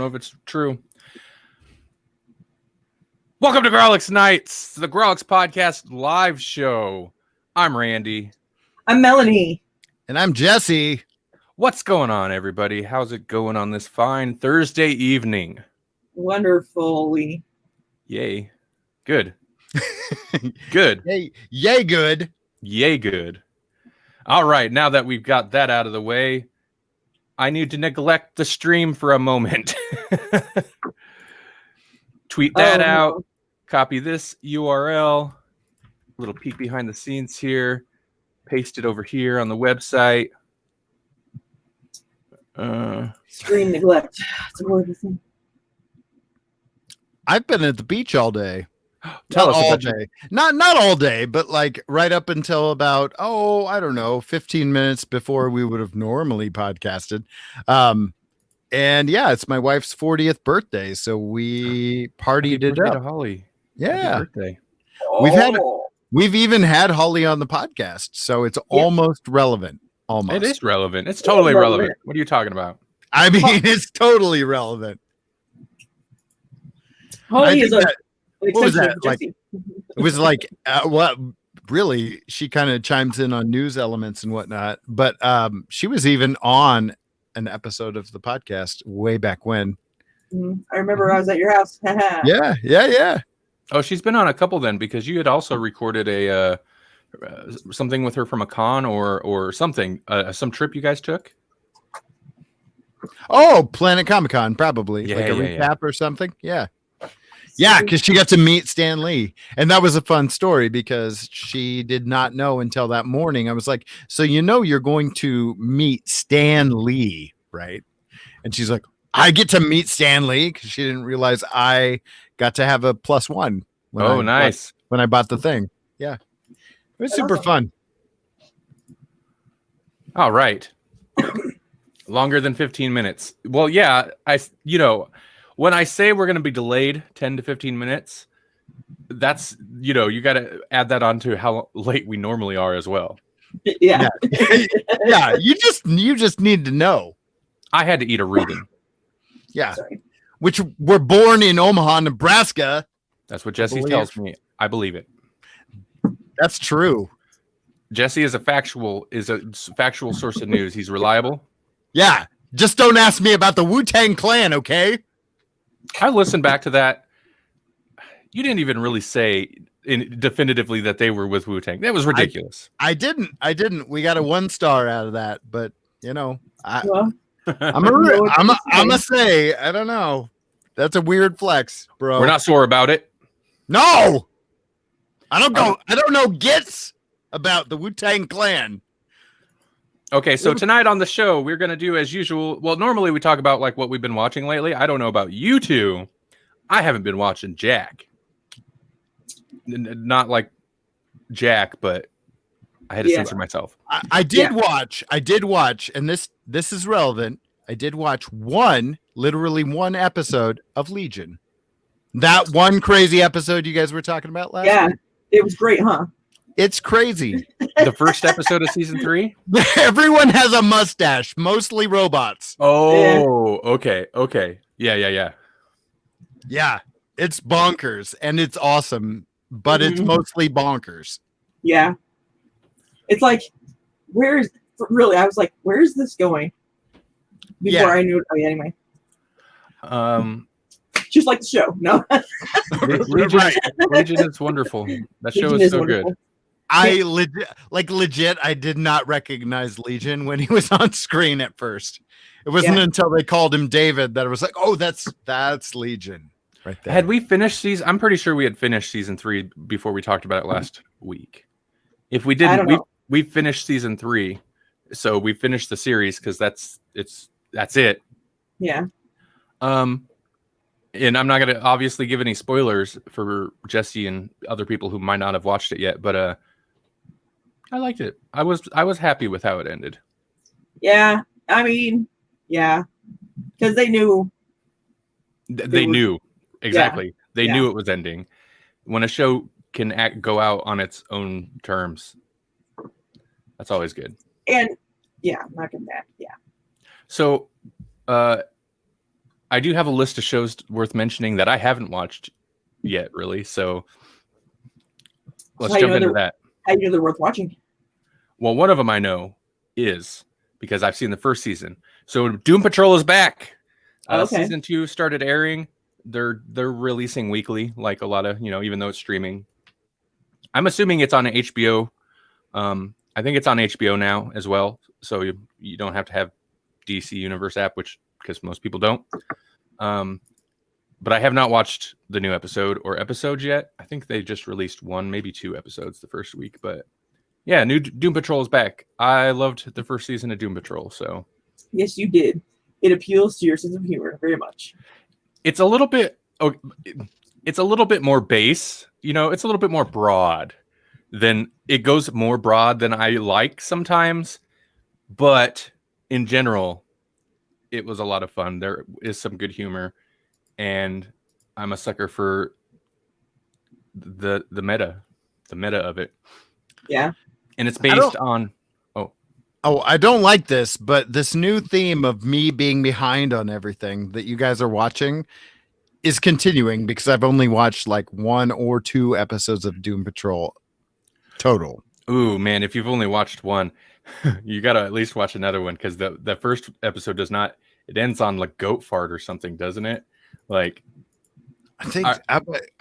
know if it's true. Welcome to Grawlix Nights, the Grawlix Podcast live show. I'm Randy. I'm Melanie. And I'm Jesse. What's going on, everybody? How's it going on this fine Thursday evening? Wonderfully. Yay. Good. Good. Yay good. Yay good. All right, now that we've got that out of the way, I need to neglect the stream for a moment. Tweet that out. No. Copy this URL. Little peek behind the scenes here. Paste it over here on the website. Stream neglect. It's a horrible thing. I've been at the beach all day. Tell us all about day. Not all day, but like right up until about, I don't know, 15 minutes before we would have normally podcasted. And yeah, it's my wife's 40th birthday, so we partied it up. Holly. Yeah. Happy birthday. We've even had Holly on the podcast, so it's almost relevant. Almost. It is relevant. It's totally relevant. What are you talking about? I mean, it's totally relevant. Holly is what was that? Like, it was like, what? Really, she kind of chimes in on news elements and whatnot. But she was even on an episode of the podcast way back when. I remember I was at your house. Yeah. Oh, she's been on a couple then, because you had also recorded a something with her from a con or something, some trip you guys took. Oh, Planet Comic-Con, probably. Yeah, like a yeah, recap or something. Yeah. Yeah, because she got to meet Stan Lee. And that was a fun story because she did not know until that morning. I was like, so you're going to meet Stan Lee, right? And she's like, I get to meet Stan Lee, because she didn't realize I got to have a +1. Nice. When I bought the thing. Yeah. It was super fun. All right. Longer than 15 minutes. Well, yeah, when I say we're going to be delayed 10 to 15 minutes, that's, you got to add that on to how late we normally are as well. Yeah. Yeah, you just need to know. I had to eat a Reuben. Yeah. Sorry. Which were born in Omaha, Nebraska. That's what Jesse tells me. I believe it. That's true. Jesse is a factual source of news. He's reliable. Yeah. Just don't ask me about the Wu-Tang Clan, okay? I listened back to that. You didn't even really say definitively that they were with Wu-Tang. That was ridiculous. I didn't. We got a 1 star out of that, but I'm gonna say, I don't know. That's a weird flex, bro. We're not sore about it. No, I don't know gits about the Wu-Tang Clan. Okay, so tonight on the show, we're going to do as usual. Well, normally we talk about like what we've been watching lately. I don't know about you two. I haven't been watching Jack. Not like Jack, but I had to censor myself. I did watch, and this is relevant. I did watch literally one episode of Legion. That one crazy episode you guys were talking about last week. It was great, huh? It's crazy. The first episode of season 3? Everyone has a mustache, mostly robots. Oh, okay. Yeah. Yeah, it's bonkers, and it's awesome, but it's mostly bonkers. Yeah. It's like, I was like, where's this going? Before I knew it. Oh, yeah, anyway. Just like the show. No. Legion is wonderful. That show is so wonderful. Good. I legit, I did not recognize Legion when he was on screen at first. It wasn't until they called him David that I was like, oh, that's Legion right there. Had we finished I'm pretty sure we had finished season 3 before we talked about it last week. If we didn't, we finished season 3. So we finished the series because that's it. Yeah. And I'm not going to obviously give any spoilers for Jesse and other people who might not have watched it yet, but I liked it. I was happy with how it ended. Yeah, I mean, yeah, because they knew. They knew exactly. Yeah. They knew it was ending. When a show can go out on its own terms, that's always good. And yeah, I'm not gonna that. Yeah. So, I I do have a list of shows worth mentioning that I haven't watched yet, really. So let's jump into that. How you know they're worth watching? Well, one of them I know is because I've seen the first season. So Doom Patrol is back. Okay. Season 2 started airing. They're releasing weekly, like a lot of, even though it's streaming. I'm assuming it's on HBO. I think it's on HBO now as well. So you don't have to have DC Universe app, because most people don't. But I have not watched the new episode or episodes yet. I think they just released 1, maybe 2 episodes the first week. But yeah, new Doom Patrol is back. I loved the first season of Doom Patrol. So yes, you did. It appeals to your sense of humor very much. It's a little bit. It's a little bit more base. It's a little bit more broad. It goes more broad than I like sometimes. But in general, it was a lot of fun. There is some good humor. And I'm a sucker for the meta of it. Yeah. And it's based on. Oh, I don't like this, but this new theme of me being behind on everything that you guys are watching is continuing because I've only watched like 1 or 2 episodes of Doom Patrol total. Ooh, man, if you've only watched 1, you got to at least watch another one because the first episode does not. It ends on like goat fart or something, doesn't it? Like, I think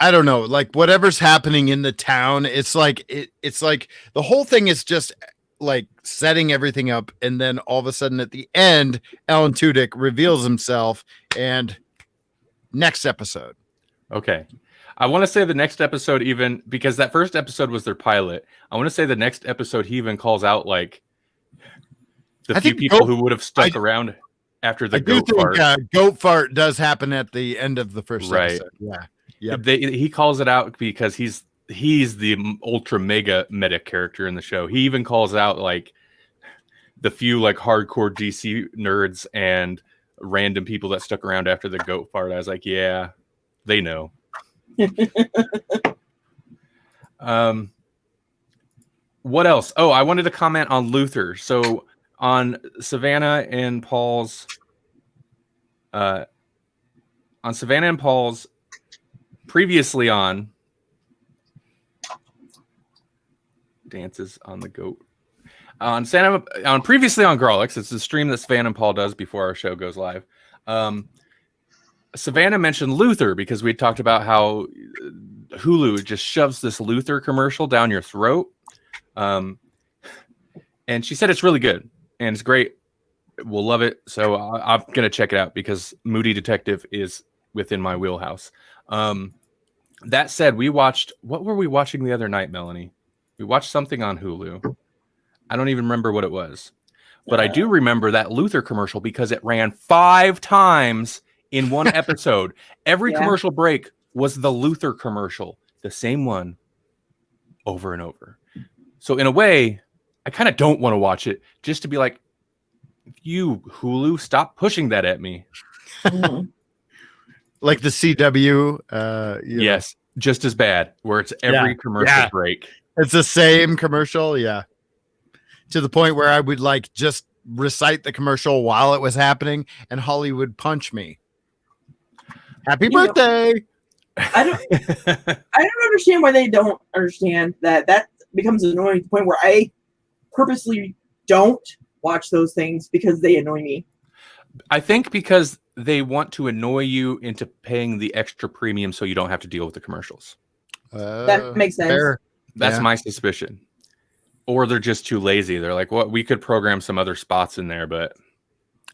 I don't know, like whatever's happening in the town, it's like it's like the whole thing is just like setting everything up, and then all of a sudden at the end, Alan Tudyk reveals himself, and next episode. Okay. I want to say the next episode, even because that first episode was their pilot, I want to say the next episode he even calls out like the few people who would have stuck around after the goat fart. Goat fart does happen at the end of the first episode. Yeah. Yep. He calls it out because he's the ultra mega meta character in the show. He even calls out like the few like hardcore DC nerds and random people that stuck around after the goat fart. I was like, yeah, they know. What else? Oh, I wanted to comment on Luther. So on Savannah and Paul's previously on dances on the goat on previously on Grawlix. It's a stream that Savannah and Paul does before our show goes live. Savannah mentioned Luther because we talked about how Hulu just shoves this Luther commercial down your throat. And she said it's really good and it's great. We'll love it. So I'm going to check it out because Moody Detective is within my wheelhouse. That said, what were we watching the other night, Melanie? We watched something on Hulu. I don't even remember what it was. But I do remember that Luther commercial because it ran 5 times in one episode. Every commercial break was the Luther commercial, the same one over and over. So in a way, I kind of don't want to watch it just to be like, you Hulu, stop pushing that at me. Like the CW. Yes, just as bad, where it's every commercial break. It's the same commercial, yeah. To the point where I would like just recite the commercial while it was happening, and Holly would punch me. Happy birthday! I don't understand why they don't understand that becomes annoying to the point where I purposely don't watch those things because they annoy me. I think because they want to annoy you into paying the extra premium so you don't have to deal with the commercials. That makes sense. Fair. That's my suspicion. Or they're just too lazy. They're like, well, we could program some other spots in there, but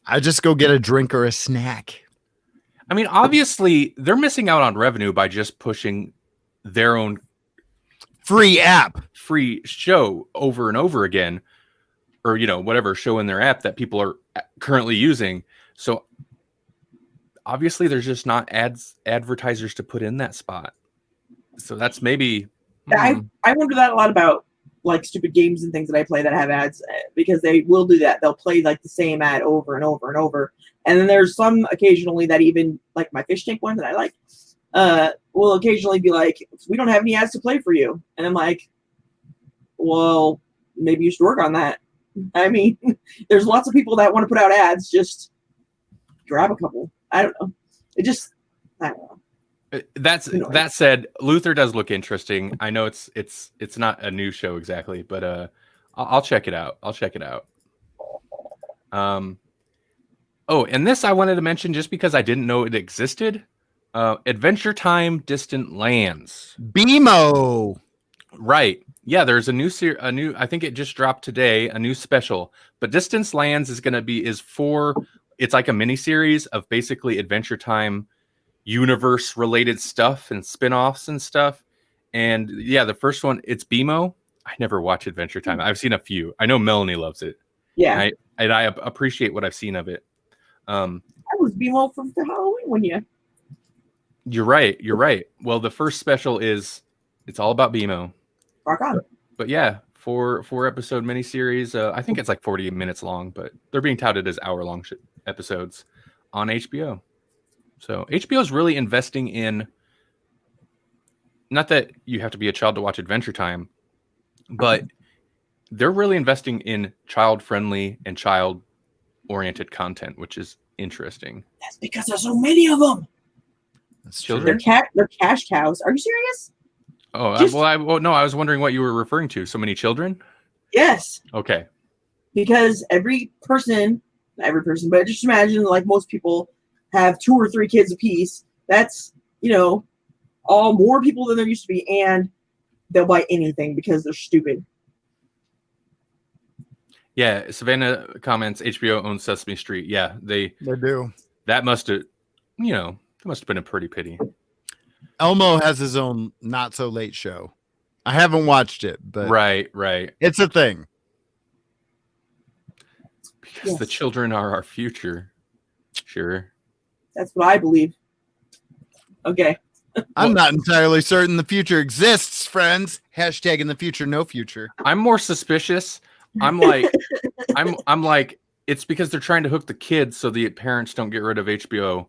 I just go get a drink or a snack. I mean, obviously, they're missing out on revenue by just pushing their own free show over and over again, or whatever show in their app that people are currently using. So obviously, there's just not advertisers to put in that spot. So that's maybe. I wonder that a lot about like stupid games and things that I play that have ads because they will do that. They'll play like the same ad over and over and over. And then there's some occasionally that even like my fish tank one that I like will occasionally be like, we don't have any ads to play for you. And I'm like, well, maybe you should work on that. I mean, there's lots of people that want to put out ads. Just grab a couple. I don't know. It just, I don't know. That said, Luther does look interesting. I know it's not a new show exactly, but I'll check it out. Oh, and this I wanted to mention just because I didn't know it existed. Adventure Time Distant Lands. BMO. Right. Yeah, there's a new I think it just dropped today, a new special. But Distance Lands is it's like a mini series of basically Adventure Time universe related stuff and spin-offs and stuff. And yeah, the first one, it's BMO. I never watch Adventure Time. I've seen a few. I know Melanie loves it. Yeah. And I appreciate what I've seen of it. I was BMO for the Halloween one year. You're right. Well, the first special it's all about BMO. Rock on. But yeah, four episode miniseries. I think it's like 40 minutes long, but they're being touted as hour-long episodes on HBO. So HBO is really investing in, not that you have to be a child to watch Adventure Time, but they're really investing in child-friendly and child-oriented content, which is interesting. That's because there's so many of them. That's Children? They're cash cows. Are you serious? Oh, no, I was wondering what you were referring to. So many children? Yes. Okay. Because not every person, but just imagine like most people have 2 or 3 kids apiece. That's, all more people than there used to be, and they'll buy anything because they're stupid. Yeah, Savannah comments HBO owns Sesame Street. Yeah, they do. That must have been a pretty pity. Elmo has his own not so late show. I haven't watched it, but right. It's a thing. Because the children are our future. Sure. That's what I believe. Okay. I'm not entirely certain the future exists, friends. Hashtag in the future, no future. I'm more suspicious. I'm like, I'm like, it's because they're trying to hook the kids so the parents don't get rid of HBO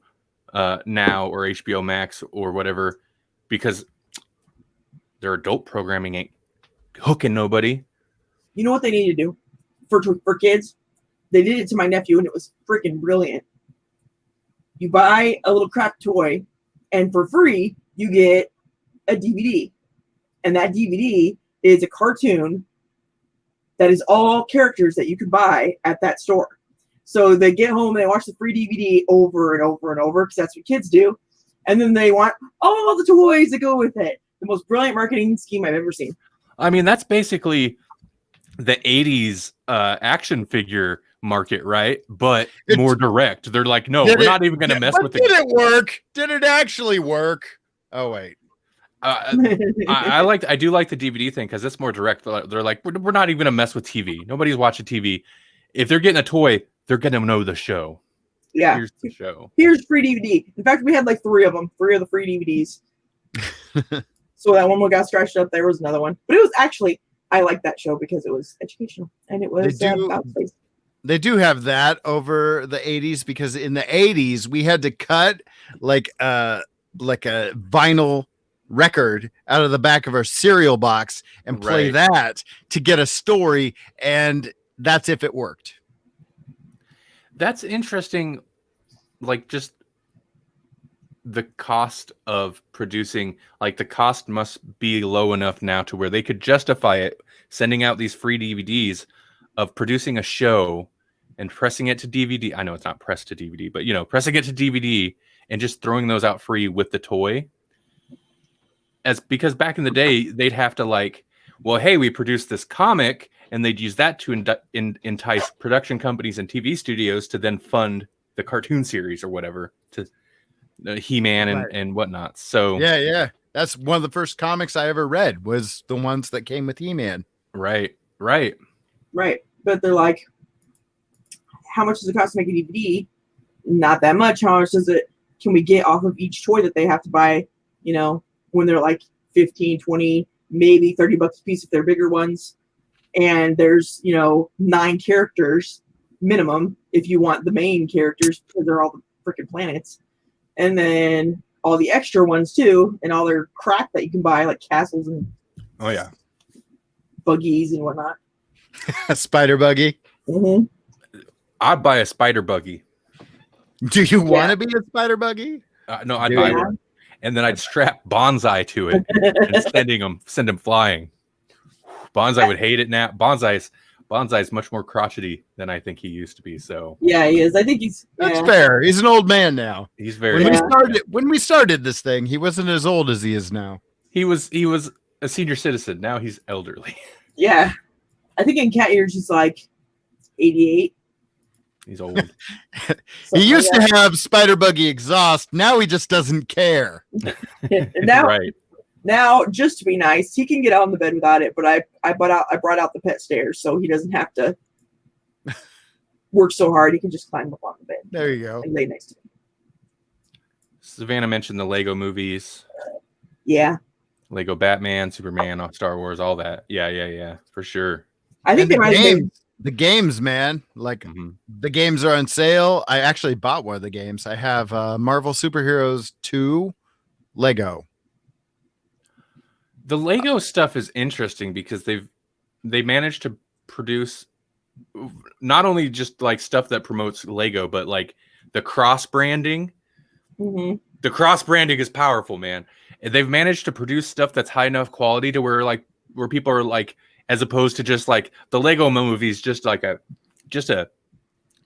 now or HBO Max or whatever, because their adult programming ain't hooking nobody. You know what they need to do for kids? They did it to my nephew, and it was freaking brilliant. You buy a little crap toy, and for free, you get a DVD. And that DVD is a cartoon that is all characters that you can buy at that store. So they get home and they watch the free DVD over and over and over, because that's what kids do. And then they want all the toys that go with it. The most brilliant marketing scheme I've ever seen. I mean, that's basically the 80s action figure market, right? But more direct. They're like, no, we're not even going to mess with it. Did it work? Did it actually work? Oh, wait. I do like the DVD thing because it's more direct. They're like, we're not even going to mess with TV. Nobody's watching TV. If they're getting a toy, they're going to know the show. Yeah. Here's the show. Here's free DVD. In fact, we had like 3 of them. 3 of the free DVDs. So that one got scratched up. There was another one. But it was actually, I liked that show because it was educational. And it was about space. They do have that over the 80s, because in the 80s we had to cut like a vinyl record out of the back of our cereal box and play that to get a story, and that's if it worked. That's interesting. Like, just the cost of producing, like the cost must be low enough now to where they could justify it, sending out these free DVDs of producing a show and pressing it to DVD. I know it's not pressed to DVD, but pressing it to DVD and just throwing those out free with the toy. Because back in the day, they'd have to like, well, hey, we produced this comic, and they'd use that to entice production companies and TV studios to then fund the cartoon series or whatever, to He-Man and whatnot. So yeah, that's one of the first comics I ever read, was the ones that came with He-Man. Right. But they're like, how much does it cost to make a DVD? Not that much. How much can we get off of each toy that they have to buy, when they're like 15, 20, maybe $30 a piece if they're bigger ones. And there's, 9 characters minimum if you want the main characters, because they're all the freaking planets. And then all the extra ones too, and all their crap that you can buy, like castles and buggies and whatnot. A spider buggy. Mm-hmm. I'd buy a spider buggy. Do you want to be a spider buggy? No, I'd Dude. buy one, and then I'd strap Bonsai to it and send him flying. Bonsai would hate it now. Bonsai's much more crotchety than I think he used to be. So Yeah, he is. I think he's. That's yeah. fair. He's an old man now. he's very. When we started this thing, he wasn't as old as he is now. He was a senior citizen. Now he's elderly. Yeah, I think in cat years he's like 88. He's old. He used to have spider buggy exhaust. Now he just doesn't care. now, Right. now, just to be nice, he can get out on the bed without it. But I brought out the pet stairs so he doesn't have to work so hard. He can just climb up on the bed There you go. and lay next to me. Savannah mentioned the Lego movies. Yeah, Lego Batman, Superman, Star Wars, all that. Yeah, for sure. I think And they might have been. the games, man. Like Mhm. the games are on sale. I actually bought one of the games. I have Marvel Superheroes 2 Lego. The Lego stuff is interesting because they managed to produce not only just like stuff that promotes Lego, but like the cross branding. Mhm. The cross branding is powerful, man. And they've managed to produce stuff that's high enough quality to where people are like, as opposed to just like the Lego movies, just a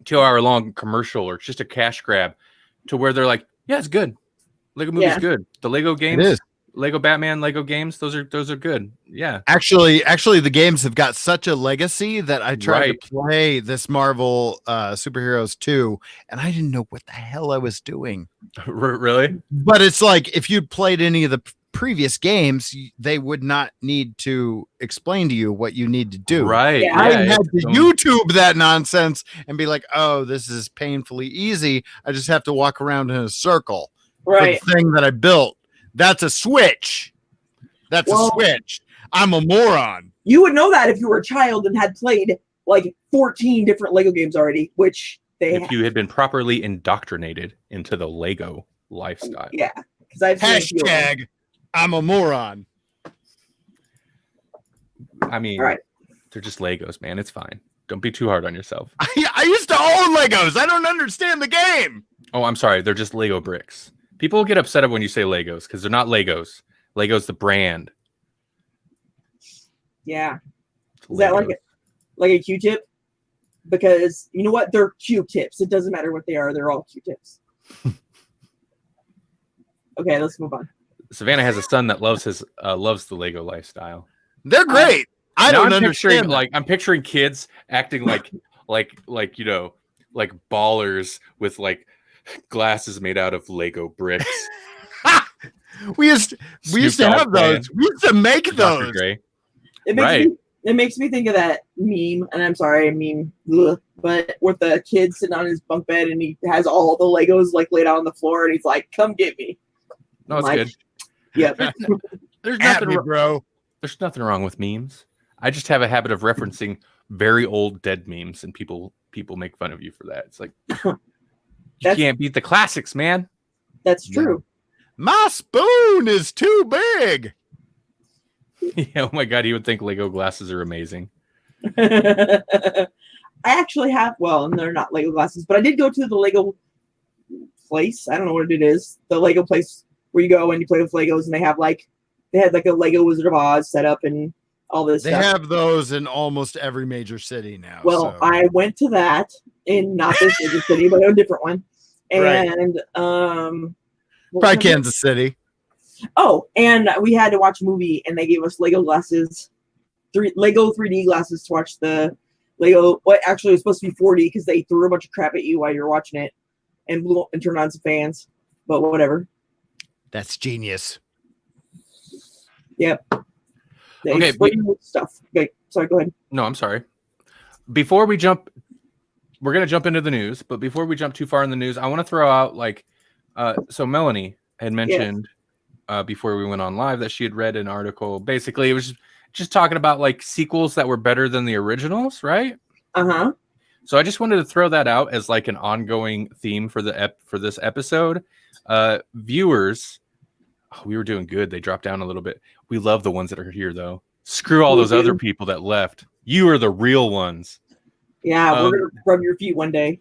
2-hour long commercial or just a cash grab, to where they're like, yeah, it's good. Lego movie's Yeah. good. The Lego games, It is. Lego Batman, Lego games, those are good. Yeah. Actually, the games have got such a legacy that I tried Right. to play this Marvel Superheroes 2, and I didn't know what the hell I was doing. Really? But it's like if you'd played any of the previous games, they would not need to explain to you what you need to do. Right. Yeah, I yeah, had it's to YouTube that nonsense and be like, oh, this is painfully easy. I just have to walk around in a circle Right. for the thing that I built. That's a switch. That's Well- a switch. I'm a moron. You would know that if you were a child and had played like 14 different Lego games already, which they if you had been properly indoctrinated into the Lego lifestyle. yeah, because I've seen a few of them. Hashtag I'm a moron. I mean, All right. they're just Legos, man. It's fine. Don't be too hard on yourself. I used to own Legos. I don't understand the game. Oh, I'm sorry. They're just Lego bricks. People get upset when you say Legos because they're not Legos. Lego's the brand. Yeah. It's Is that Legos. like a Q-tip? Because you know what? They're Q-tips. It doesn't matter what they are. They're all Q-tips. Okay, let's move on. Savannah has a son that loves the Lego lifestyle. They're great. I Now don't I'm picturing understand. I'm picturing kids acting like you know, like ballers with like glasses made out of Lego bricks. We used to Snoop Dogg have playing those. We used to make Dr. those. Dre. It makes Right. it makes me think of that meme, and I'm sorry, but with the kid sitting on his bunk bed and he has all the Legos like laid out on the floor, and he's like, "Come get me." No, it's Like, good. Yep. There's At nothing me, bro. There's nothing wrong with memes. I just have a habit of referencing very old dead memes, and people make fun of you for that. It's like you That's- can't beat the classics, man. That's true. My spoon is too big. Yeah, oh my god, you would think Lego glasses are amazing. I actually have, well, they're not Lego glasses, but I did go to the Lego place. I don't know what it is. The Lego place where you go and you play with Legos, and they had like a Lego Wizard of Oz set up and all this They stuff. have those in almost every major city now. Well, so. I went to that in not this major city, but a different one. Right. And what Probably was it? Kansas City. Oh, and we had to watch a movie, and they gave us Lego glasses, Lego 3D glasses to watch the Lego. What actually it was supposed to be 4D because they threw a bunch of crap at you while you're watching it, and blew and turned on some fans. But whatever. That's genius. Yep. They Okay, explain you stuff. Okay, sorry. Go ahead. No, I'm sorry. Before we jump, we're gonna jump into the news, but before we jump too far in the news, I want to throw out so Melanie had mentioned before we went on live that she had read an article. Basically, it was just talking about like sequels that were better than the originals, right? Uh-huh. So I just wanted to throw that out as like an ongoing theme for for this episode. Viewers, we were doing good. They dropped down a little bit. We love the ones that are here though. Screw all We those do. other people that left. You are the real ones. Yeah, we're gonna rub your feet one day.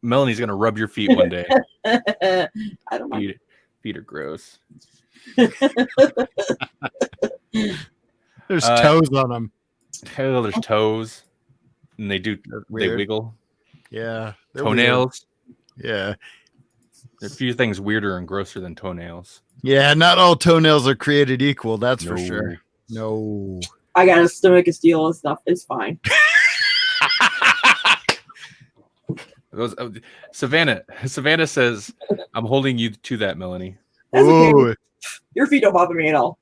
Melanie's gonna rub your feet one day. I don't mind. Feet are gross. There's toes on them. Hell, there's toes, and they Weird. wiggle. Yeah. Toenails. Weird. Yeah. There's a few things weirder and grosser than toenails. Yeah, not all toenails are created equal. That's for No. sure. No. I got a stomach of steel and stuff. It's fine. Savannah says, "I'm holding you to that, Melanie." That's okay. Ooh. Your feet don't bother me at all.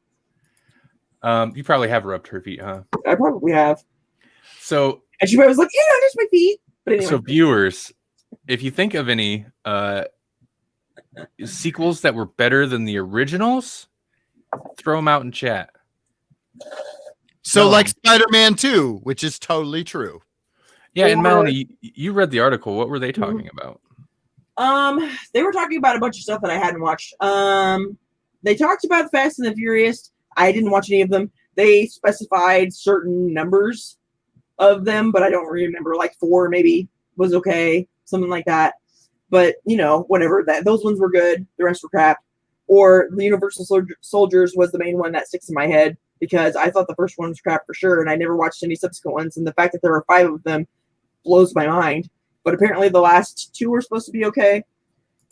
You probably have rubbed her feet, huh? I probably have. So, And she was like, "Yeah, there's my feet." But anyway. so viewers, if you think of any sequels that were better than the originals, throw them out in chat. So like Spider-Man 2, which is totally true. Yeah, and Melanie, you read the article. What were they talking about? They were talking about a bunch of stuff that I hadn't watched. They talked about Fast and the Furious. I didn't watch any of them. They specified certain numbers of them, but I don't remember. Like 4 maybe was okay, something like that. But whatever. Those ones were good. The rest were crap. Or the Universal Soldiers was the main one that sticks in my head because I thought the first one was crap for sure, and I never watched any subsequent ones. And the fact that there were 5 of them blows my mind. But apparently the last 2 were supposed to be okay.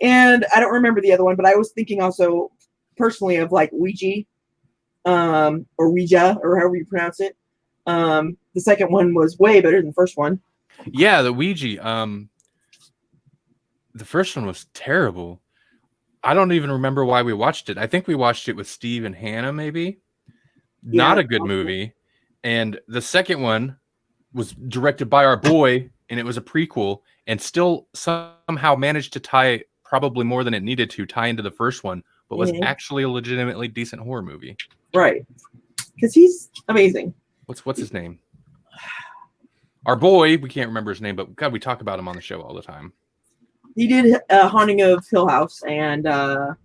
And I don't remember the other one, but I was thinking also personally of like Ouija, or Ouija, or however you pronounce it. The second one was way better than the first one. Yeah, the Ouija. The first one was terrible. I don't even remember why we watched it. I think we watched it with Steve and Hannah, maybe. Not a good movie. And the second one was directed by our boy, and it was a prequel, and still somehow managed to tie, probably more than it needed to, tie into the first one, but was actually a legitimately decent horror movie. Right. Because he's amazing. What's his name? Our boy, we can't remember his name, but God, we talk about him on the show all the time. He did Haunting of Hill House and all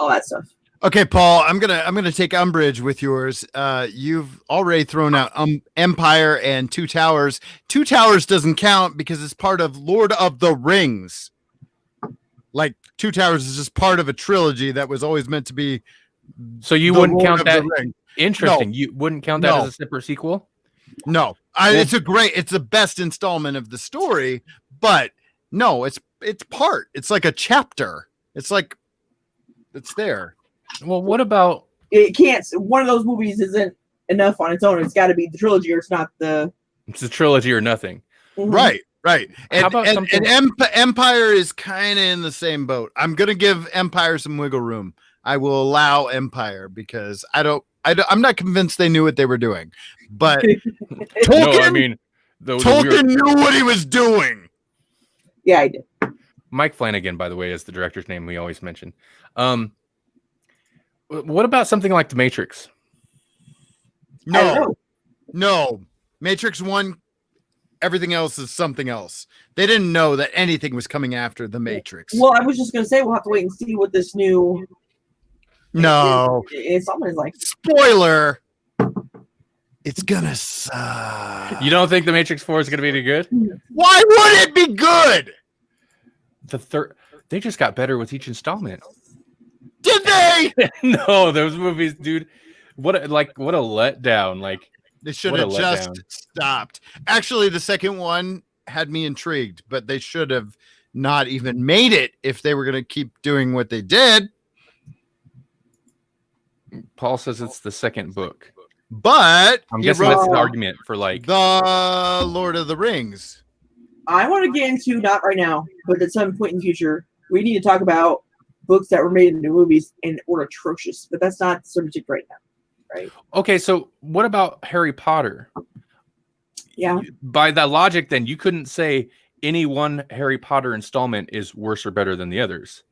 that stuff. Okay, Paul, I'm gonna take umbrage with yours. You've already thrown out Empire and Two Towers. Two Towers doesn't count because it's part of Lord of the Rings. Like Two Towers is just part of a trilogy that was always meant to be. So you wouldn't count that? Interesting. No. You wouldn't count that as a separate sequel? No, it's the best installment of the story, but no, it's part. It's like a chapter. It's there. Well, what about it? Can't one of those movies isn't enough on its own. It's got to be the trilogy, or it's not the. It's the trilogy or nothing. Mm-hmm. Right. And, how about Empire is kind of in the same boat. I'm gonna give Empire some wiggle room. I will allow Empire because I'm not convinced they knew what they were doing, but Tolkien, Tolkien knew what he was doing. Yeah, I did. Mike Flanagan, by the way, is the director's name we always mention. What about something like The Matrix? No. Matrix 1, everything else is something else. They didn't know that anything was coming after The Matrix. Well, I was just going to say, we'll have to wait and see what this new... No. It's something like... Spoiler. It's going to suck. You don't think The Matrix 4 is going to be any good? Why would it be good? They just got better with each installment. Did they? No, those movies, dude. What a letdown. Like they should have just stopped. Actually, the second one had me intrigued, but they should have not even made it if they were going to keep doing what they did. Paul says it's the second book. But I'm guessing that's the argument for like the Lord of the Rings. I want to get into, not right now, but at some point in the future, we need to talk about books that were made into movies and were atrocious, but that's not the subject right now, right? Okay, so what about Harry Potter? Yeah. By that logic, then you couldn't say any one Harry Potter installment is worse or better than the others.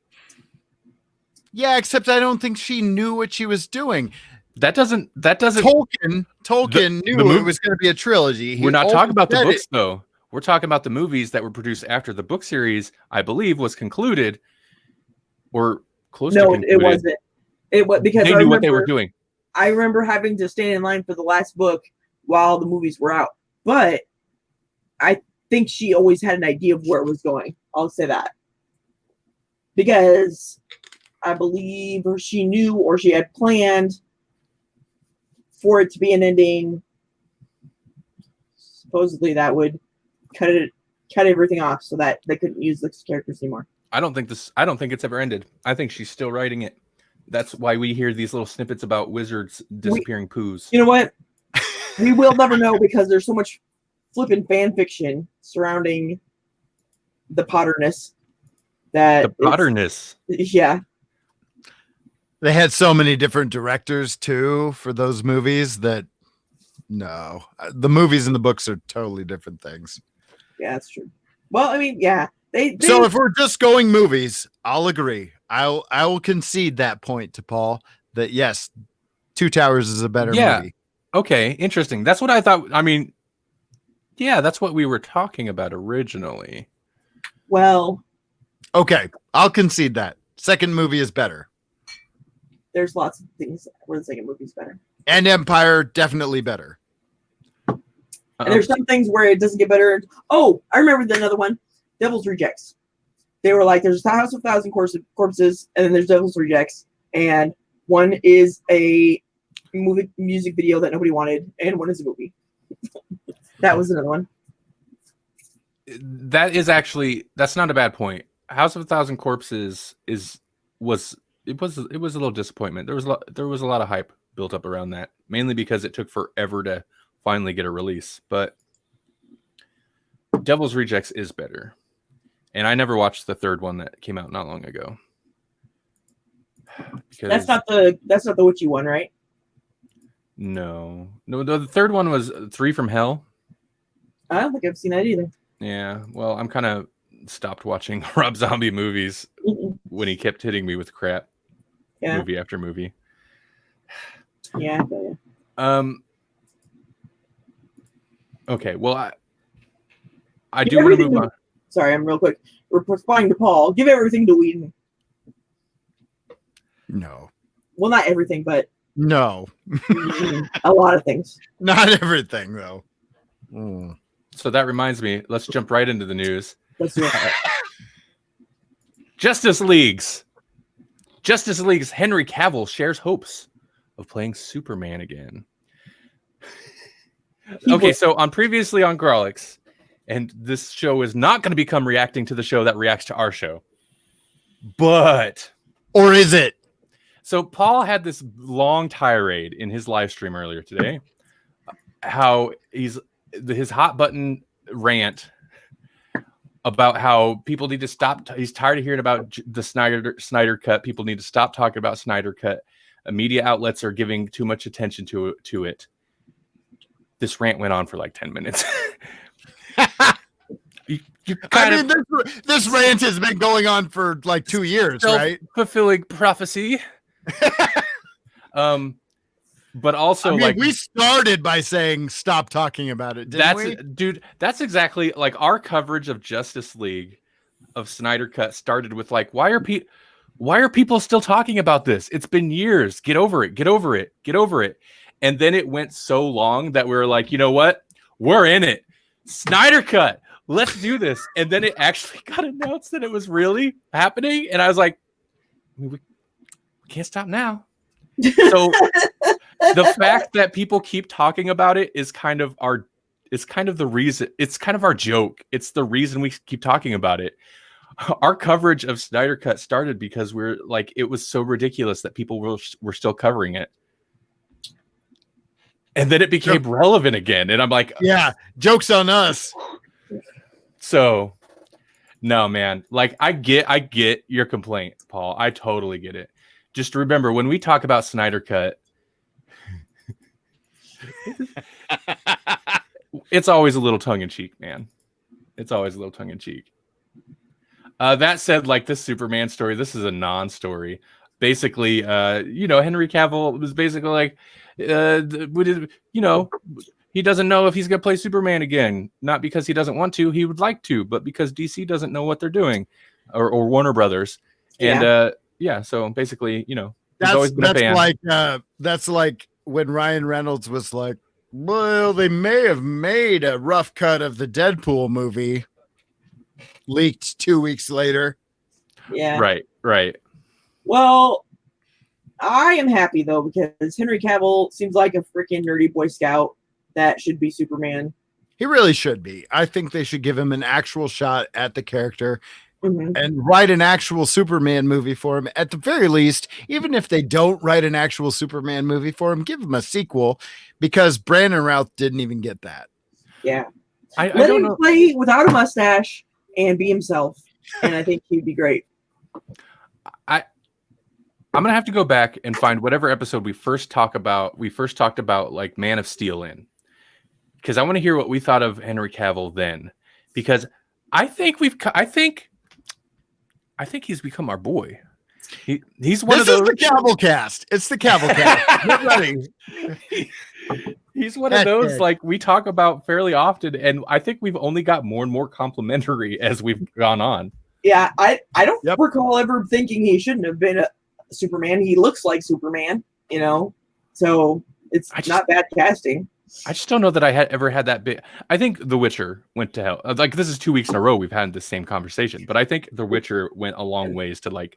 Yeah, except I don't think she knew what she was doing. That doesn't. Tolkien knew it was going to be a trilogy. We're not talking about the books, though. We're talking about the movies that were produced after the book series, I believe, was concluded. Or close to concluded. No, it wasn't. It was because they knew what they were doing. I remember having to stand in line for the last book while the movies were out. But think she always had an idea of where it was going. I'll say that. Because I believe she knew or she had planned for it to be an ending. Supposedly that would cut everything off so that they couldn't use the characters anymore. I don't think it's ever ended. I think she's still writing it. That's why we hear these little snippets about wizards disappearing poos. You know what? We will never know because there's so much flippin' fan fiction surrounding the Potterness. Yeah. They had so many different directors too for those movies that no. The movies and the books are totally different things. Yeah, that's true. Well, I mean, yeah. So if we're just going movies, I'll agree. I will concede that point to Paul that yes, Two Towers is a better movie. Okay, interesting. That's what I thought. I mean, yeah, that's what we were talking about originally. Well, okay, I'll concede that. Second movie is better. There's lots of things where the second movie is better. And Empire, definitely better. And there's some things where it doesn't get better. Oh, I remember another one. Devil's Rejects. They were like, there's a House of 1,000 Corpses, and then there's Devil's Rejects. And one is a music video that nobody wanted, and one is a movie. That was another one. That's not a bad point. House of 1,000 Corpses was a little disappointment. There was a lot of hype built up around that, mainly because it took forever to finally get a release. But Devil's Rejects is better. And I never watched the third one that came out not long ago. That's not the witchy one, right? No, the third one was Three from Hell. I don't think I've seen that either. Yeah, well, I'm kind of stopped watching Rob Zombie movies when he kept hitting me with crap. Yeah. Movie after movie. Yeah. Okay, well, I do want to move on. Sorry, I'm real quick. We're responding to Paul. Give everything to Whedon. No. Well, not everything, but no. A lot of things. Not everything, though. So that reminds me. Let's jump right into the news. Let's do it. Justice League's Henry Cavill shares hopes of playing Superman again. Okay, so previously on Grawlix, and this show is not going to become reacting to the show that reacts to our show. But... Or is it? So Paul had this long tirade in his live stream earlier today. How his hot button rant about how people need to stop. He's tired of hearing about the Snyder Cut. People need to stop talking about Snyder Cut. Media outlets are giving too much attention to it. This rant went on for like 10 minutes. This rant has been going on for like 2 years, right? Fulfilling prophecy. But also, we started by saying stop talking about it. Dude, that's exactly like our coverage of Justice League, of Snyder Cut started with like, why are people still talking about this? It's been years. Get over it. And then it went so long that we were like, you know what? We're in it. Snyder Cut. Let's do this. And then it actually got announced that it was really happening. And I was like, we can't stop now. So the fact that people keep talking about it is kind of the reason. It's kind of our joke. It's the reason we keep talking about it. Our coverage of Snyder Cut started because we're like, it was so ridiculous that people were still covering it. And then it became relevant again. And I'm like, yeah, joke's on us. So, no, man. Like, I get your complaint, Paul. I totally get it. Just remember, when we talk about Snyder Cut, it's always a little tongue-in-cheek, man. It's always a little tongue-in-cheek. That said, like this Superman story, this is a non-story. Basically, Henry Cavill was basically like, he doesn't know if he's going to play Superman again. Not because he doesn't want to, he would like to, but because DC doesn't know what they're doing, or Warner Brothers. And so basically, he's always been a fan. That's like when Ryan Reynolds was like, Well, they may have made a rough cut of the Deadpool movie, leaked 2 weeks later. Yeah. Right. Well, I am happy though because Henry Cavill seems like a freaking nerdy Boy Scout that should be Superman. He really should be. I think they should give him an actual shot at the character Mhm. and write an actual Superman movie for him. At the very least, even if they don't write an actual Superman movie for him, give him a sequel because Brandon Routh didn't even get that. Yeah. I Let don't him know. play without a mustache and be himself, and I think he'd be great. I'm gonna have to go back and find whatever episode we first talked about like Man of Steel in, because I want to hear what we thought of Henry Cavill then, because I think he's become our boy. He's one This of is those. the Cavill cast. It's the Cavill cast. Get ready. He's one of those like we talk about fairly often, and I think we've only got more and more complimentary as we've gone on. Yeah, I don't recall ever thinking he shouldn't have been a Superman. He looks like Superman, so it's not bad casting. I just don't know that I had ever had that big. I think The Witcher went to hell. Like this is 2 weeks in a row we've had the same conversation, but I think The Witcher went a long ways to like,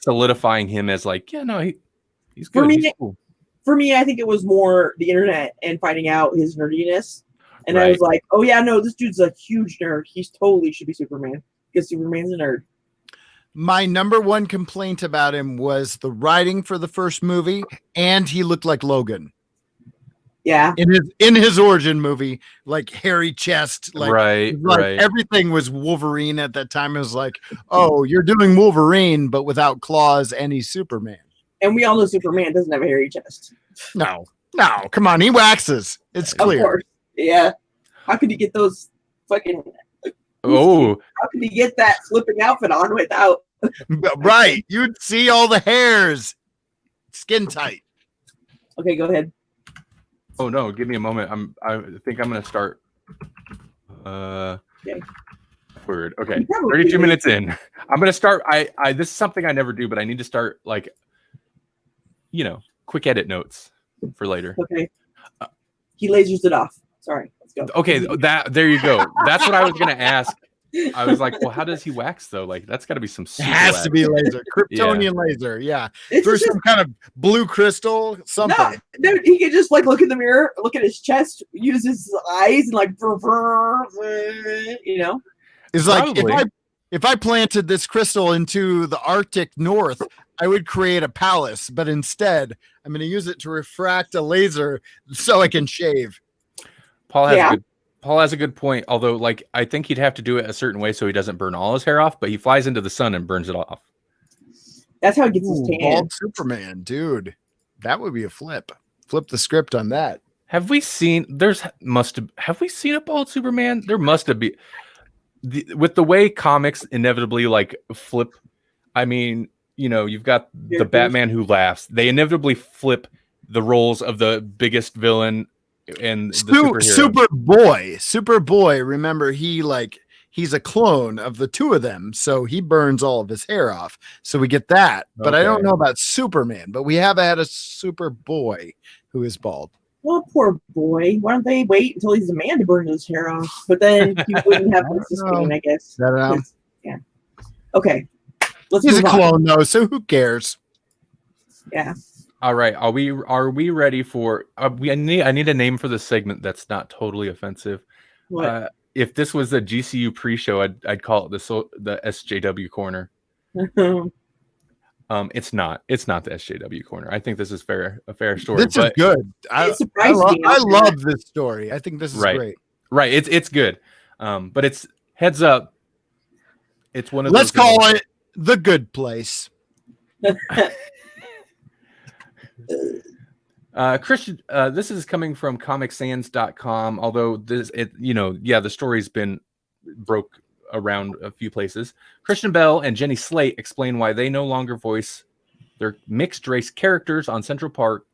solidifying him as like, he's good. For me, he's cool. For me, I think it was more the internet and finding out his nerdiness, and I Right. was like, oh yeah, no, this dude's a huge nerd. He's totally should be Superman because Superman's a nerd. My number one complaint about him was the writing for the first movie, and he looked like Logan. Yeah. In his origin movie, like hairy chest, like right. Everything was Wolverine at that time. It was like, oh, you're doing Wolverine, but without claws, and he's Superman. And we all know Superman doesn't have a hairy chest. No, come on, he waxes. It's clear. Of course. Yeah. How could you get those fucking? Oh. How could you get that flipping outfit on without? Right, you'd see all the hairs, skin tight. Okay, go ahead. Oh no, give me a moment. I think I'm gonna start. Okay. Word. Okay. 32 minutes in. I'm gonna start. I this is something I never do, but I need to start like, quick edit notes for later. Okay. He lasers it off. Sorry. Let's go. Okay, there you go. That's what I was gonna ask. I was like, well, how does he wax though? Like that's got to be some. It has to be laser, Kryptonian laser. Yeah, through some kind of blue crystal, something. No, he could just like look in the mirror, look at his chest, use his eyes, and like, It's like if I planted this crystal into the Arctic North, I would create a palace, but instead I'm going to use it to refract a laser so I can shave. Paul has a good point, although like I think he'd have to do it a certain way so he doesn't burn all his hair off, but he flies into the sun and burns it off. That's how he gets his tan. Bald Superman, dude. That would be a flip. Flip the script on that. Have we seen have we seen a bald Superman? There must have been. With the way comics inevitably like flip, I mean, you've got the Batman who laughs. They inevitably flip the roles of the biggest villain and the superhero. Superboy. Remember, he's a clone of the two of them, so he burns all of his hair off. So we get that. But I don't know about Superman. But we have had a Superboy who is bald. Well, poor boy. Why don't they wait until he's a man to burn his hair off? But then he wouldn't have this pain, I guess. Yeah. Okay. He's a clone though, so who cares? Yeah. All right. Are we ready for? I need a name for the segment that's not totally offensive. What? If this was a GCU pre-show, I'd call it the SJW corner. It's not the SJW corner. I think this is a fair story. This is good. I love this story. I think this is great. Right. It's good. But it's heads up. It's one of Let's call it The Good Place. Christian, this is coming from comicsands.com, although the story's been broke around a few places. Christian Bell and Jenny Slate explain why they no longer voice their mixed race characters on Central Park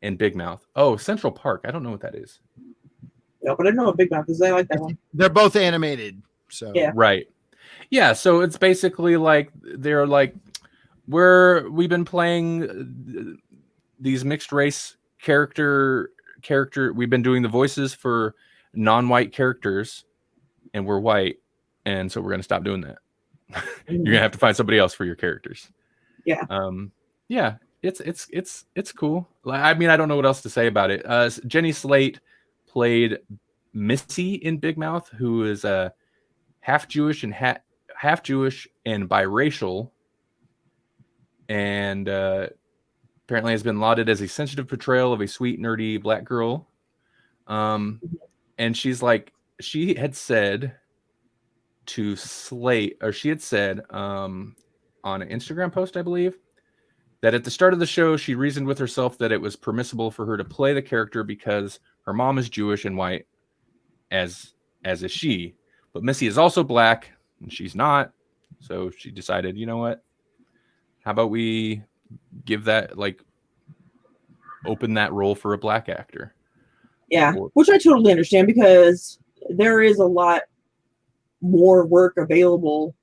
and Big Mouth. Oh, Central Park. I don't know what that is. Yeah, but I know what Big Mouth is. I like that one. They're both animated. So yeah. Right. Yeah, so it's basically like they're like we've been playing these mixed race character. We've been doing the voices for non-white characters, and we're white, and so we're gonna stop doing that. You're gonna have to find somebody else for your characters. Yeah. Yeah. It's cool. I mean, I don't know what else to say about it. Jenny Slate played Missy in Big Mouth, who is half Jewish and biracial, and apparently has been lauded as a sensitive portrayal of a sweet, nerdy black girl. And she had said to Slate, or she had said on an Instagram post, I believe, that at the start of the show, she reasoned with herself that it was permissible for her to play the character because her mom is Jewish and white, as is she. But Missy is also black, and she's not. So she decided, you know what? How about we give that, open that role for a black actor? Yeah, which I totally understand, because there is a lot more work available,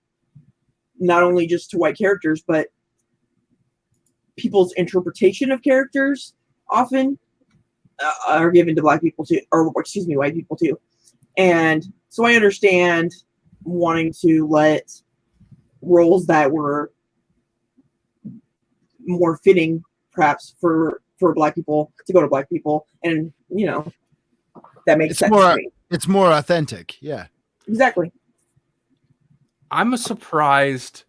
not only just to white characters, but people's interpretation of characters often are given to black people too, or excuse me, white people too. And so I understand wanting to let roles that were more fitting, perhaps for black people, to go to black people, and that makes sense to me. It's more authentic. Yeah, exactly. I'm surprised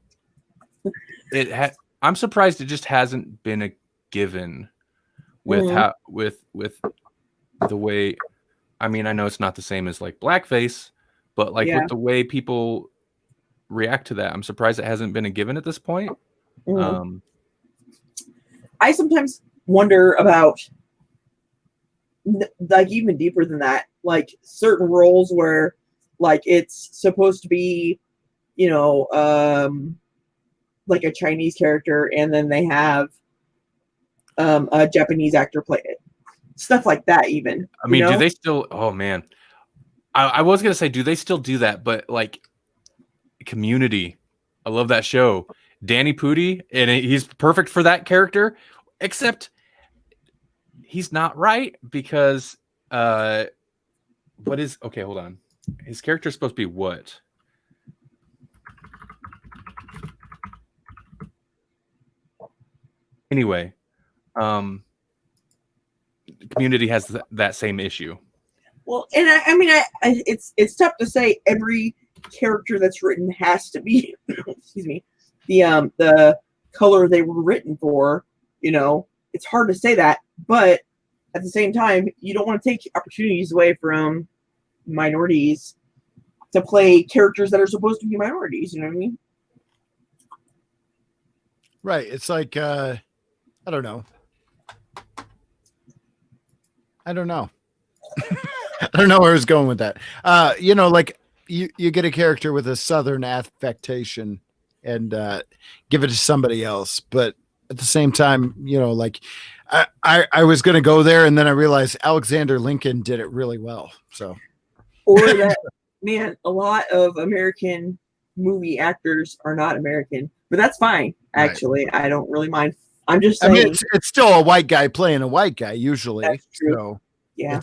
I'm surprised it just hasn't been a given with with the way. I mean, I know it's not the same as blackface, but with the way people react to that, I'm surprised it hasn't been a given at this point. I sometimes wonder about even deeper than that, certain roles where it's supposed to be, a Chinese character, and then they have a Japanese actor play it. Stuff like that, even. I mean, do they still? Oh man, I was gonna say, do they still do that? But Community, I love that show. Danny Pudi, and he's perfect for that character, except he's not right, because hold on. His character is supposed to be what? Anyway, Community has that same issue. Well, and I mean, it's tough to say every character that's written has to be, excuse me, the color they were written for. It's hard to say that, but at the same time, you don't want to take opportunities away from minorities to play characters that are supposed to be minorities. You know what I mean? Right. It's I don't know. I don't know. I don't know where I was going with that. You get a character with a Southern affectation and give it to somebody else. But at the same time, I was going to go there, and then I realized Alexander Lincoln did it really well. So, or that, man, a lot of American movie actors are not American, but that's fine. Actually, right. I don't really mind. I'm just saying, I mean, it's still a white guy playing a white guy usually. That's true. So yeah.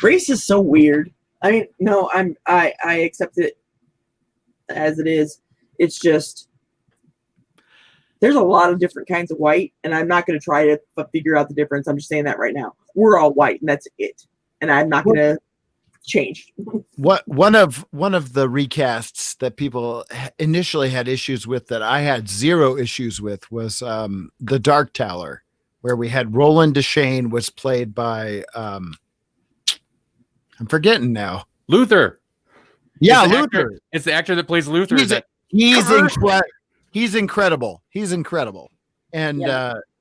Race is so weird. I mean, no, I accept it as it is. It's just there's a lot of different kinds of white, and I'm not going to try to figure out the difference. I'm just saying that right now. We're all white, and that's it. And I'm not going to change. One of the recasts that people initially had issues with, that I had zero issues with, was the Dark Tower, where we had Roland Deschain was played by I'm forgetting now. Luther. Yeah, Luther. It's the actor that plays Luther. He's incredible. He's incredible. And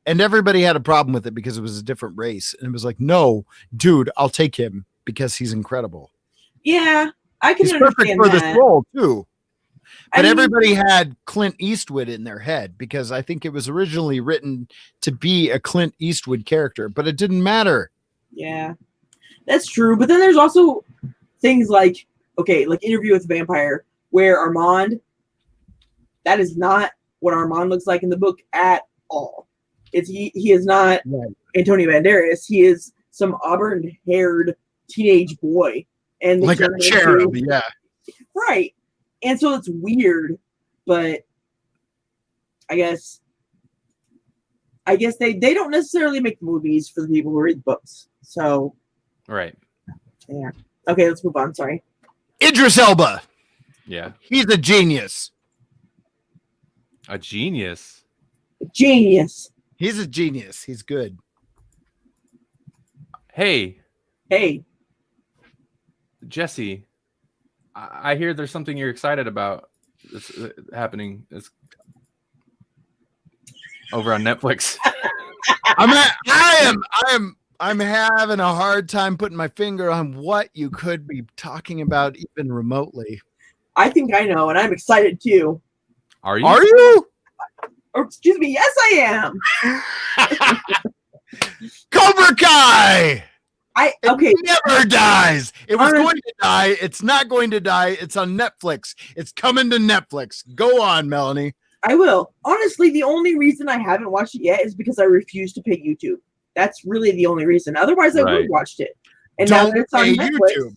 everybody had a problem with it because it was a different race. And it was like, no, dude, I'll take him because he's incredible. Yeah, I can understand perfect for that. this role too. But everybody had Clint Eastwood in their head, because I think it was originally written to be a Clint Eastwood character, but it didn't matter. Yeah, that's true. But then there's also things like Interview with the Vampire, where Armand, that is not what Armand looks like in the book at all. He is not Right. Antonio Banderas. He is some auburn-haired teenage boy, and they Like a turned him cherub, into- yeah. right. And so it's weird, but I guess they don't necessarily make movies for the people who read books. So Right. yeah. Okay, let's move on. Sorry. Idris Elba. Yeah. He's a genius. A genius. Genius. He's a genius. He's good. Hey, Hey, Jesse, I hear there's something you're excited about that's happening. It's over on Netflix. I'm having a hard time putting my finger on what you could be talking about even remotely. I think I know, and I'm excited too. Are you? Are you? Or excuse me, yes, I am. Cobra Kai. Okay. It never dies. It was Honest- going to die. It's not going to die. It's on Netflix. It's coming to Netflix. Go on, Melanie. I will. Honestly, the only reason I haven't watched it yet is because I refuse to pay YouTube. That's really the only reason. Otherwise, I would Right. have watched it. And now Don't that it's on pay Netflix, YouTube.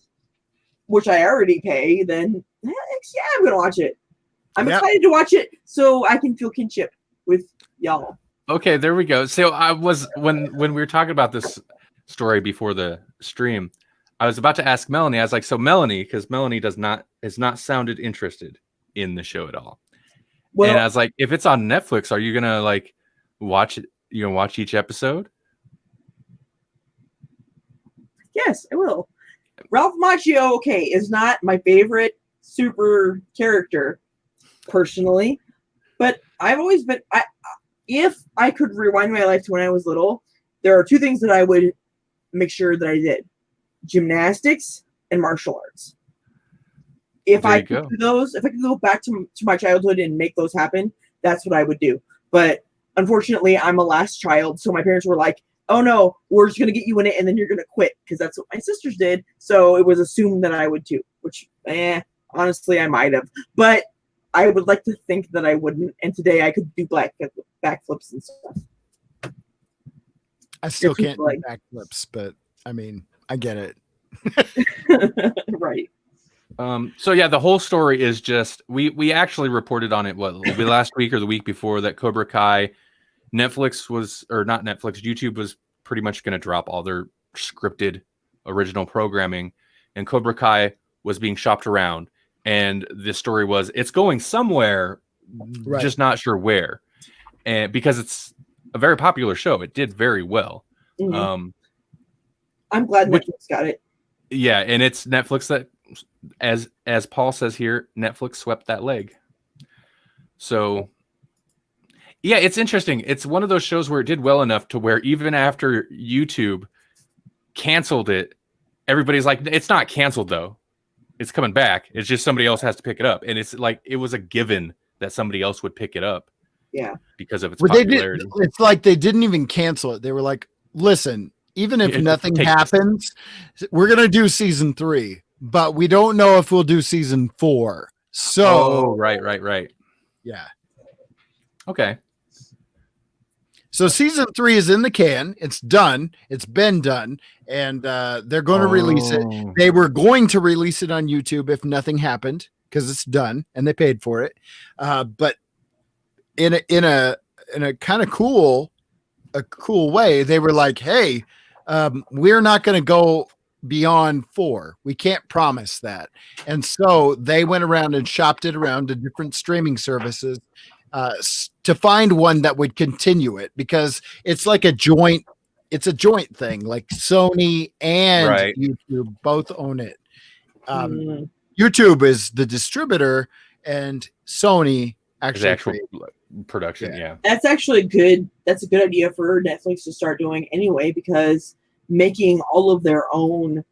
which I already pay, then yeah, I'm gonna watch it. I'm Yep. excited to watch it so I can feel kinship with y'all. Okay, there we go. So I was when we were talking about this story before the stream, I was about to ask Melanie. I was like, "So Melanie, because Melanie has not sounded interested in the show at all." Well, And I was like, "If it's on Netflix, are you gonna like watch it? You gonna watch each episode?" yes, I will. Ralph Macchio, okay, is not my favorite super character personally, but I've always been. If I could rewind my life to when I was little, there are two things that I would make sure that I did: gymnastics and martial arts. If There I you could go. do those, if I could go back to my childhood and make those happen, that's what I would do. But unfortunately, I'm a last child, so my parents were like, "Oh no, we're just gonna get you in it, and then you're gonna quit," because that's what my sisters did. So it was assumed that I would too. Which, honestly, I might have, but I would like to think that I wouldn't. And today I could do backflips and stuff. I still You're too can't do like- backflips, but I mean, I get it. Right. So yeah, the whole story is just we actually reported on it last week or the week before that Cobra Kai, Netflix was or not Netflix, YouTube was pretty much going to drop all their scripted original programming, and Cobra Kai was being shopped around, and the story was it's going somewhere, Right. just not sure where, and because it's a very popular show, it did very well. Mhm. I'm glad which- Netflix got it. Yeah, and it's Netflix that, as Paul says here, Netflix swept that leg. So, yeah, it's interesting. It's one of those shows where it did well enough to where even after YouTube canceled it, everybody's like, it's not canceled though. It's coming back. It's just somebody else has to pick it up. And it's like it was a given that somebody else would pick it up. Yeah. Because of its Well, popularity. it's like they didn't even cancel it. They were like, listen, even if Yeah, nothing take this. happens, we're going to do season 3, but we don't know if we'll do season 4. So, Oh, right. yeah. Okay. So season 3 is in the can. It's done. It's been done. And they're going to release it. Oh. They were going to release it on YouTube if nothing happened because it's done and they paid for it. But in a kind of cool way, they were like, hey, we're not going to go beyond 4. We can't promise that. And so they went around and shopped it around to different streaming services to find one that would continue it, because it's like a joint thing. Like Sony and Right. YouTube both own it. Mm. YouTube is the distributor and Sony It's actually actual created. production. Yeah. That's actually that's a good idea for Netflix to start doing anyway, because making all of their own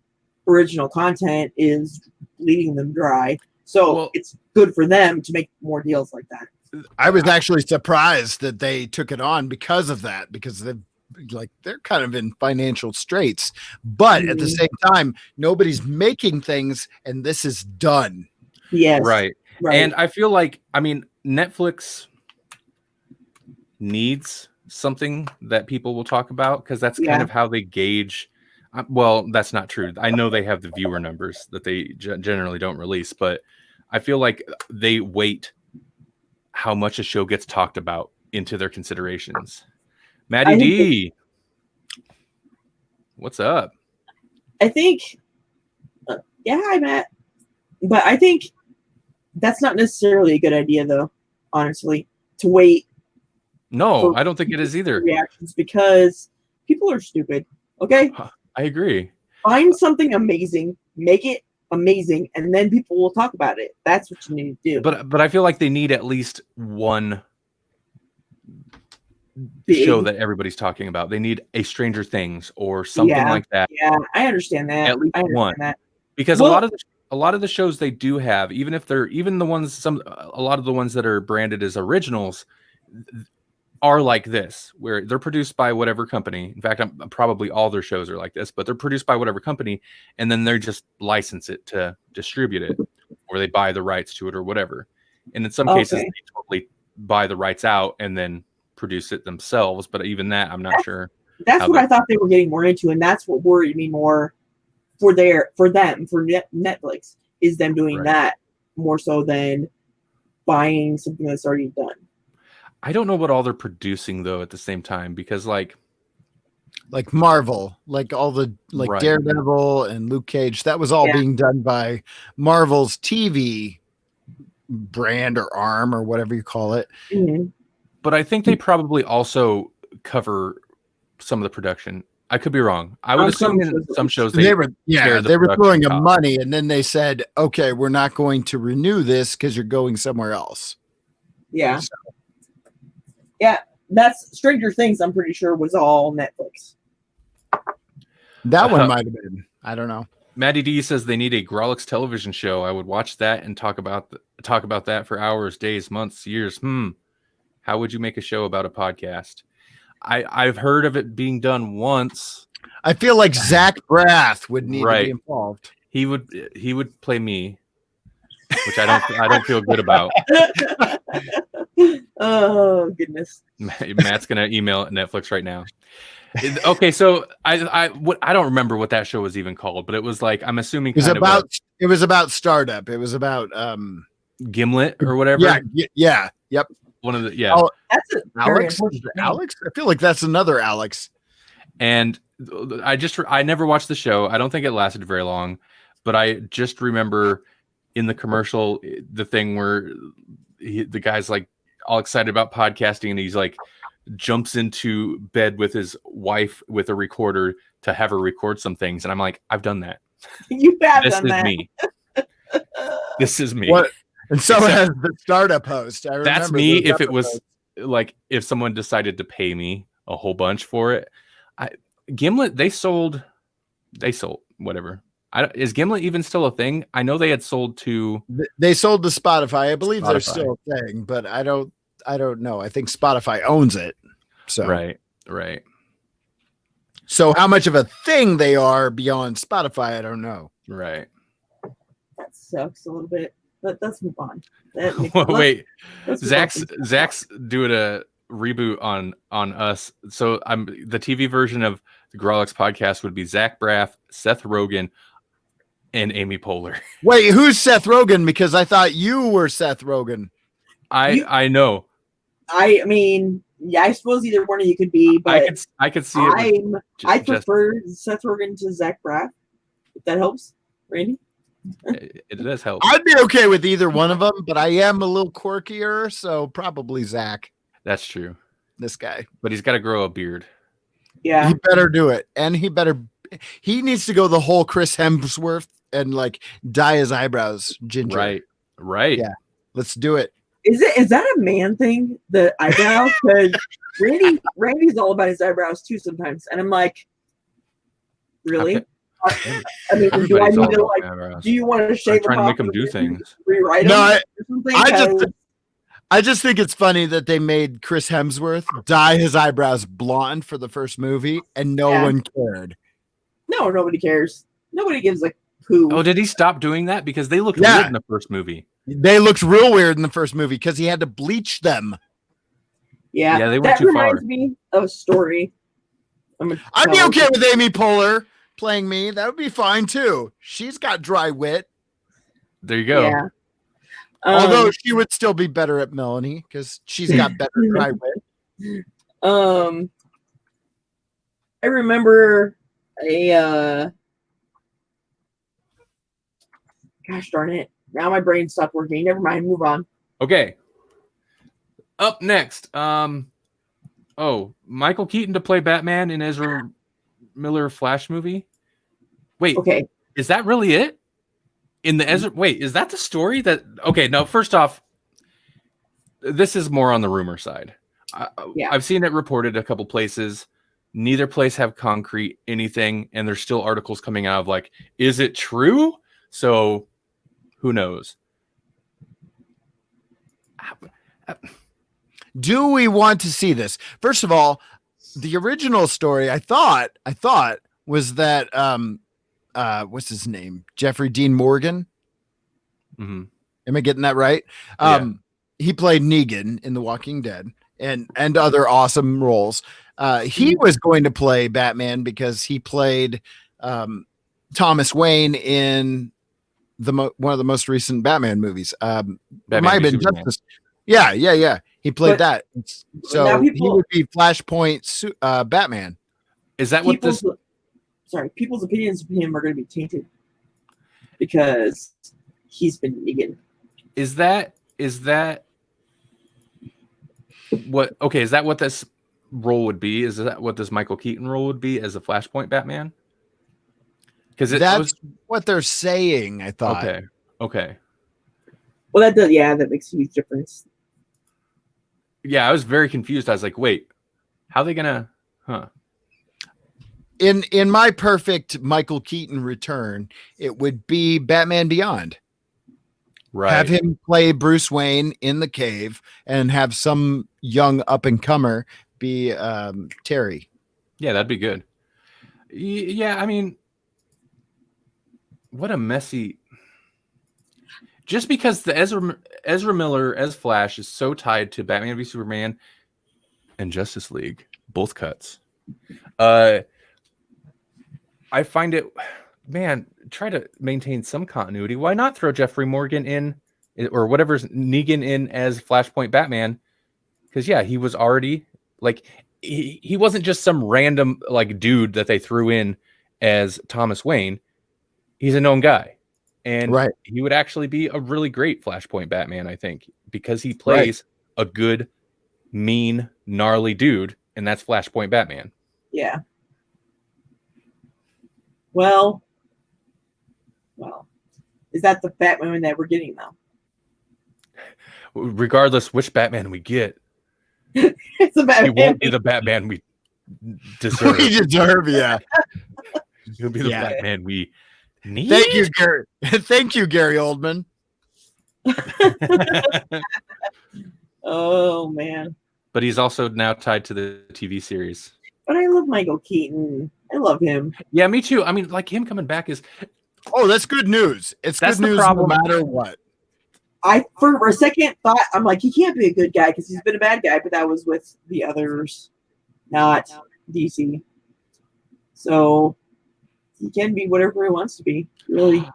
original content is bleeding them dry. So Well- it's good for them to make more deals like that. I was actually surprised that they took it on because of that, because they're kind of in financial straits, but at the Mhm. same time, nobody's making things, and this is done. Yes. Right. Right. And I feel like, I mean, Netflix, needs something that people will talk about, because that's Yeah. kind of how they gauge. Well, that's not true. I know they have the viewer numbers that they generally don't release, but I feel like they weight how much a show gets talked about into their considerations. Maddie D, what's up? I think, yeah, hi Matt. But I think that's not necessarily a good idea, though. Honestly, to wait. No, I don't think it is either. Reactions, because people are stupid. Okay, I agree. Find something amazing, make it amazing, and then people will talk about it. That's what you need to do. But I feel like they need at least one Big show that everybody's talking about. They need a Stranger Things or something like that. Yeah, I understand that. At least one. That. Because a lot of the shows they do have, even if they're a lot of the ones that are branded as originals are like this, where they're produced by whatever company. In fact, probably all their shows are like this, but they're produced by whatever company, and then they just license it to distribute it, or they buy the rights to it, or whatever. And in some cases, they totally buy the rights out and then produce it themselves. But even that, I'm not sure. That's what I thought they were getting more into, and that's what worried me more for Netflix, is them doing that more so than buying something that's already done. I don't know what all they're producing though at the same time, because like Marvel, like all the Daredevil and Luke Cage, that was all being done by Marvel's TV brand or arm or whatever you call it. Mm-hmm. But I think they probably also cover some of the production. I could be wrong. I would assume in some shows they were throwing them money, and then they said, "Okay, we're not going to renew this because you're going somewhere else." Yeah. So. Yeah, that's Stranger Things. I'm pretty sure was all Netflix. That one might have been. I don't know. Maddie D says they need a Grawlix television show. I would watch that and talk about that for hours, days, months, years. How would you make a show about a podcast? I've heard of it being done once. I feel like Zach Braff would need to be involved. He would play me, which I don't feel good about. Oh goodness! Matt's gonna email Netflix right now. Okay, so I don't remember what that show was even called, but it was like, I'm assuming it was about startup. It was about Gimlet or whatever. Yeah. Yep. One of the Oh, that's Alex. Alex. I feel like that's another Alex. And I never watched the show. I don't think it lasted very long, but I just remember in the commercial the thing where the guy's like all excited about podcasting, and he's like jumps into bed with his wife with a recorder to have her record some things, and I'm like, I've done that. You have done that. Me. This is me. What? And so has the startup host. That's me. If it was like, if someone decided to pay me a whole bunch for it, Gimlet, they sold whatever. Is Gimlet even still a thing? I know they had sold to. They sold to Spotify. I believe they're still a thing, but I don't know. I think Spotify owns it. So right. So how much of a thing they are beyond Spotify, I don't know. Right. That sucks a little bit, but let's move on. Wait, Zach's doing a reboot on us. So the TV version of the Grawlix podcast would be Zach Braff, Seth Rogen, and Amy Poehler. Wait, who's Seth Rogen? Because I thought you were Seth Rogen. I know. I mean, yeah, I suppose either one of you could be, but I could see it. I prefer Seth Rogen to Zach Braff. If that helps, Randy. It does help. I'd be okay with either one of them, but I am a little quirkier, so probably Zach. That's true. This guy, but he's got to grow a beard. Yeah, he better do it, and he needs to go the whole Chris Hemsworth and like dye his eyebrows ginger. Right. Yeah, let's do it. Is that a man thing? The eyebrows? Because Randy's all about his eyebrows too sometimes, and I'm like, really? Okay. I mean, do I need to like? Do you want to shave? I'm trying to make them do things. Rewrite them? I just think it's funny that they made Chris Hemsworth dye his eyebrows blonde for the first movie, and no one cared. No, nobody cares. Nobody gives a poo. Oh, did he stop doing that? Because they looked weird in the first movie. They looked real weird in the first movie because he had to bleach them. Yeah, Yeah, they went that too far. reminds me of a story. I'd be okay with Amy Poehler playing me. That would be fine too. She's got dry wit. There you go. Yeah. Although she would still be better at Melanie because she's got better dry wit. I remember a gosh darn it. Now my brain stopped working. Never mind, move on. Okay. Up next, Michael Keaton to play Batman in Ezra Miller Flash movie. Wait, Okay. is that really it? In the Ezra, wait, is that the story that? Okay, no. First off, this is more on the rumor side. Yeah. I've seen it reported a couple places. Neither place have concrete anything, and there's still articles coming out of like, is it true? So, who knows? Do we want to see this? First of all, the original story I thought was that what's his name? Jeffrey Dean Morgan. Mm-hmm. Am I getting that right? Yeah. He played Negan in The Walking Dead and other awesome roles. He was going to play Batman because he played Thomas Wayne in one of the most recent Batman movies. It might have been Justice. Yeah. He played that. So he would be Flashpoint Batman. Is that what this? People's opinions of him are going to be tainted because he's been Negan. Is that what? Okay, is that what this role would be? Is that what this Michael Keaton role would be as a Flashpoint Batman? Because that's what they're saying. I thought. Okay. Well, that does. Yeah, that makes a huge difference. Yeah, I was very confused. I was like, wait, how are they gonna? Huh. In my perfect Michael Keaton return, it would be Batman Beyond. Right. Have him play Bruce Wayne in the cave and have some young up and comer be Terry. Yeah, that'd be good. Yeah, I mean, what a messy. Just because the Ezra Miller as Flash is so tied to Batman v Superman and Justice League, both cuts. I find it, man, try to maintain some continuity. Why not throw Jeffrey Morgan in, or whatever's Negan in as Flashpoint Batman? Because yeah, he was already like he wasn't just some random like dude that they threw in as Thomas Wayne. He's a known guy, and he would actually be a really great Flashpoint Batman, I think, because he plays a good, mean, gnarly dude, and that's Flashpoint Batman. Yeah. Well, is that the Batman that we're getting now? Regardless which Batman we get, it's a Batman. He won't be the Batman we deserve. Yeah. He'll be the Batman we need. Thank you, Gary. Thank you, Gary Oldman. Oh man! But he's also now tied to the TV series. But I love Michael Keaton. I love him. Yeah, me too. I mean, like him coming back is. Oh, that's good news. It's good news no matter what. I for a second thought I'm like he can't be a good guy because he's been a bad guy, but that was with the others, not DC. So he can be whatever he wants to be. Really.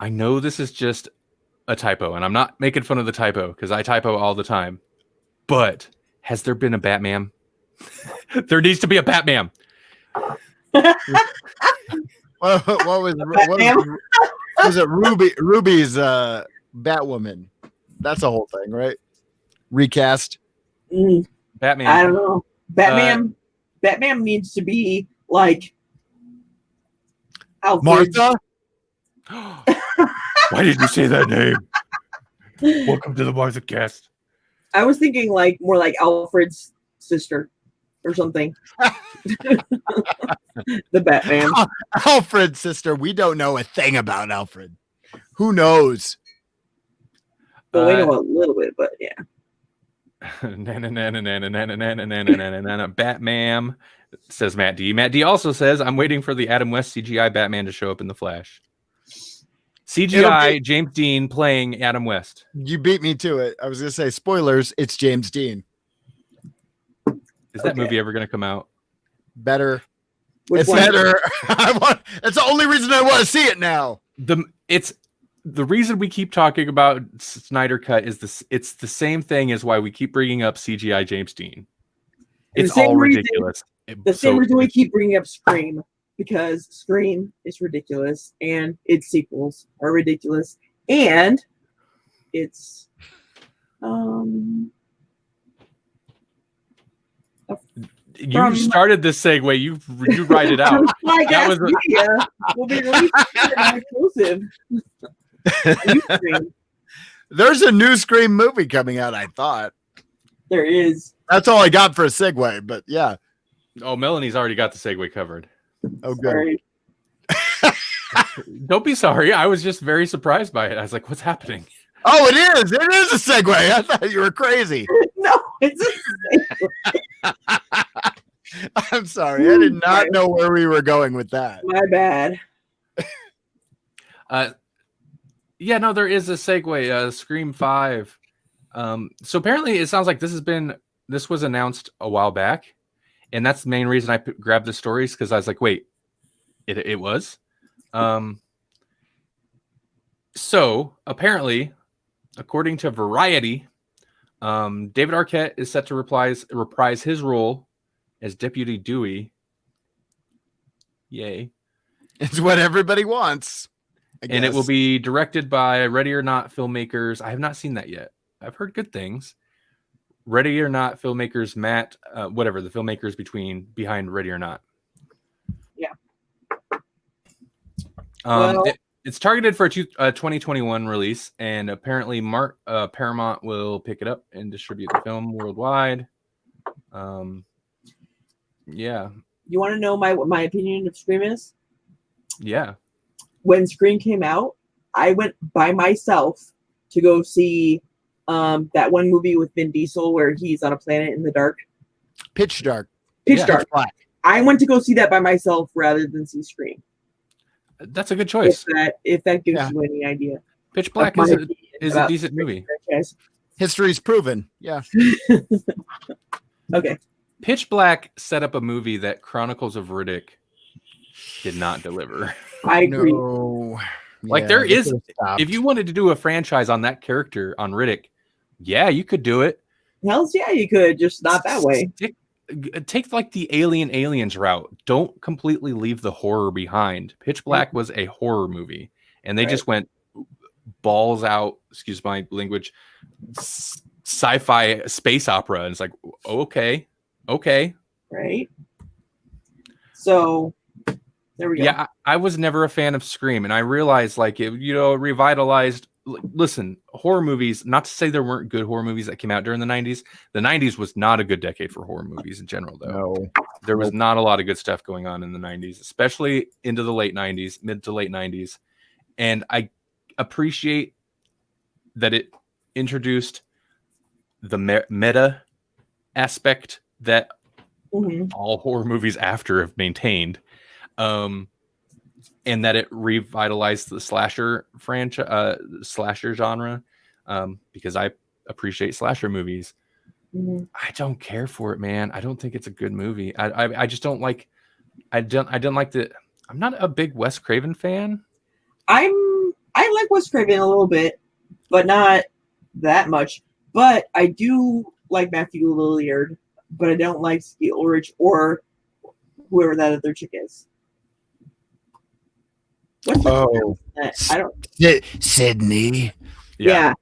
I know this is just a typo, and I'm not making fun of the typo because I typo all the time. But has there been a Batman? There needs to be a Batman. what was it? Ruby's Batwoman. That's a whole thing, right? Recast. Batman. I don't know. Batman needs to be like Alfred. Martha. Why did you say that name? Welcome to the Martha cast. I was thinking like more like Alfred's sister or something. The Batman. Alfred's sister. We don't know a thing about Alfred. Who knows? Well, we know a little bit, but yeah. Batman, says Matt D. Matt D also says, I'm waiting for the Adam West CGI Batman to show up in The Flash. CGI James Dean playing Adam West. You beat me to it. I was going to say, spoilers, it's James Dean. Is that Okay. movie ever going to come out? Better. Which It's one? better. That's the only reason I want to see it now. The reason we keep talking about Snyder Cut is this. It's the same thing as why we keep bringing up CGI James Dean. And It's the same all reason- ridiculous. The same reason we keep bringing up Scream, because Scream is ridiculous and its sequels are ridiculous, and it's you started this segue. You write it out. Like That that was media will be released exclusive. There's a new Scream movie coming out, I thought. There is. That's all I got for a segue, but yeah. Oh, Melanie's already got the segue covered. Oh, good. Sorry. Don't be sorry. I was just very surprised by it. I was like, what's happening? Oh, it is. It is a segue. I thought you were crazy. No, it's I'm sorry. I did not know where we were going with that. my bad. Yeah, no, there is a segue. Scream 5. So apparently it sounds like this was announced a while back. And that's the main reason I grabbed the stories, because I was like, wait, it was. So apparently, according to Variety, David Arquette is set to reprise his role as Deputy Dewey. Yay. It's what everybody wants. And it will be directed by Ready or Not filmmakers. I have not seen that yet. I've heard good things. Ready or Not filmmakers, Matt, whatever, the filmmakers behind Ready or Not. Yeah. It's targeted for a 2021 release, and apparently Paramount will pick it up and distribute the film worldwide. Yeah. You want to know what my opinion of Scream is? Yeah. When Scream came out, I went by myself to go see that one movie with Vin Diesel where he's on a planet in the dark. Pitch Dark. Pitch Dark. Black. I went to go see that by myself rather than see Scream. That's a good choice. If that gives you any idea. Pitch Black is a decent movie. History's proven. Yeah. Okay. Pitch Black set up a movie that Chronicles of Riddick did not deliver. I agree. No. Like Yeah, there they is, could've stopped. if you wanted to do a franchise on that character on Riddick, yeah, you could do it. Hells yeah, you could, just not that way. Take like the aliens route. Don't completely leave the horror behind. Pitch Black was a horror movie, and they just went balls out, excuse my language, sci-fi space opera, and it's like, okay. Right. So there we go. Yeah, I was never a fan of Scream, and I realized like it, revitalized. Listen, horror movies. Not to say there weren't good horror movies that came out during the '90s. The '90s was not a good decade for horror movies in general, though. No. There was not a lot of good stuff going on in the '90s, especially into the late '90s, mid to late '90s. And I appreciate that it introduced the meta aspect that all horror movies after have maintained. And that it revitalized the slasher franchise, slasher genre, because I appreciate slasher movies. I don't care for it, man. I don't think it's a good movie. I just don't like. I don't like the. I'm not a big Wes Craven fan. I like Wes Craven a little bit, but not that much. But I do like Matthew Lillard, but I don't like Skeet Ulrich or whoever that other chick is. Oh, I don't. Sydney. Yeah,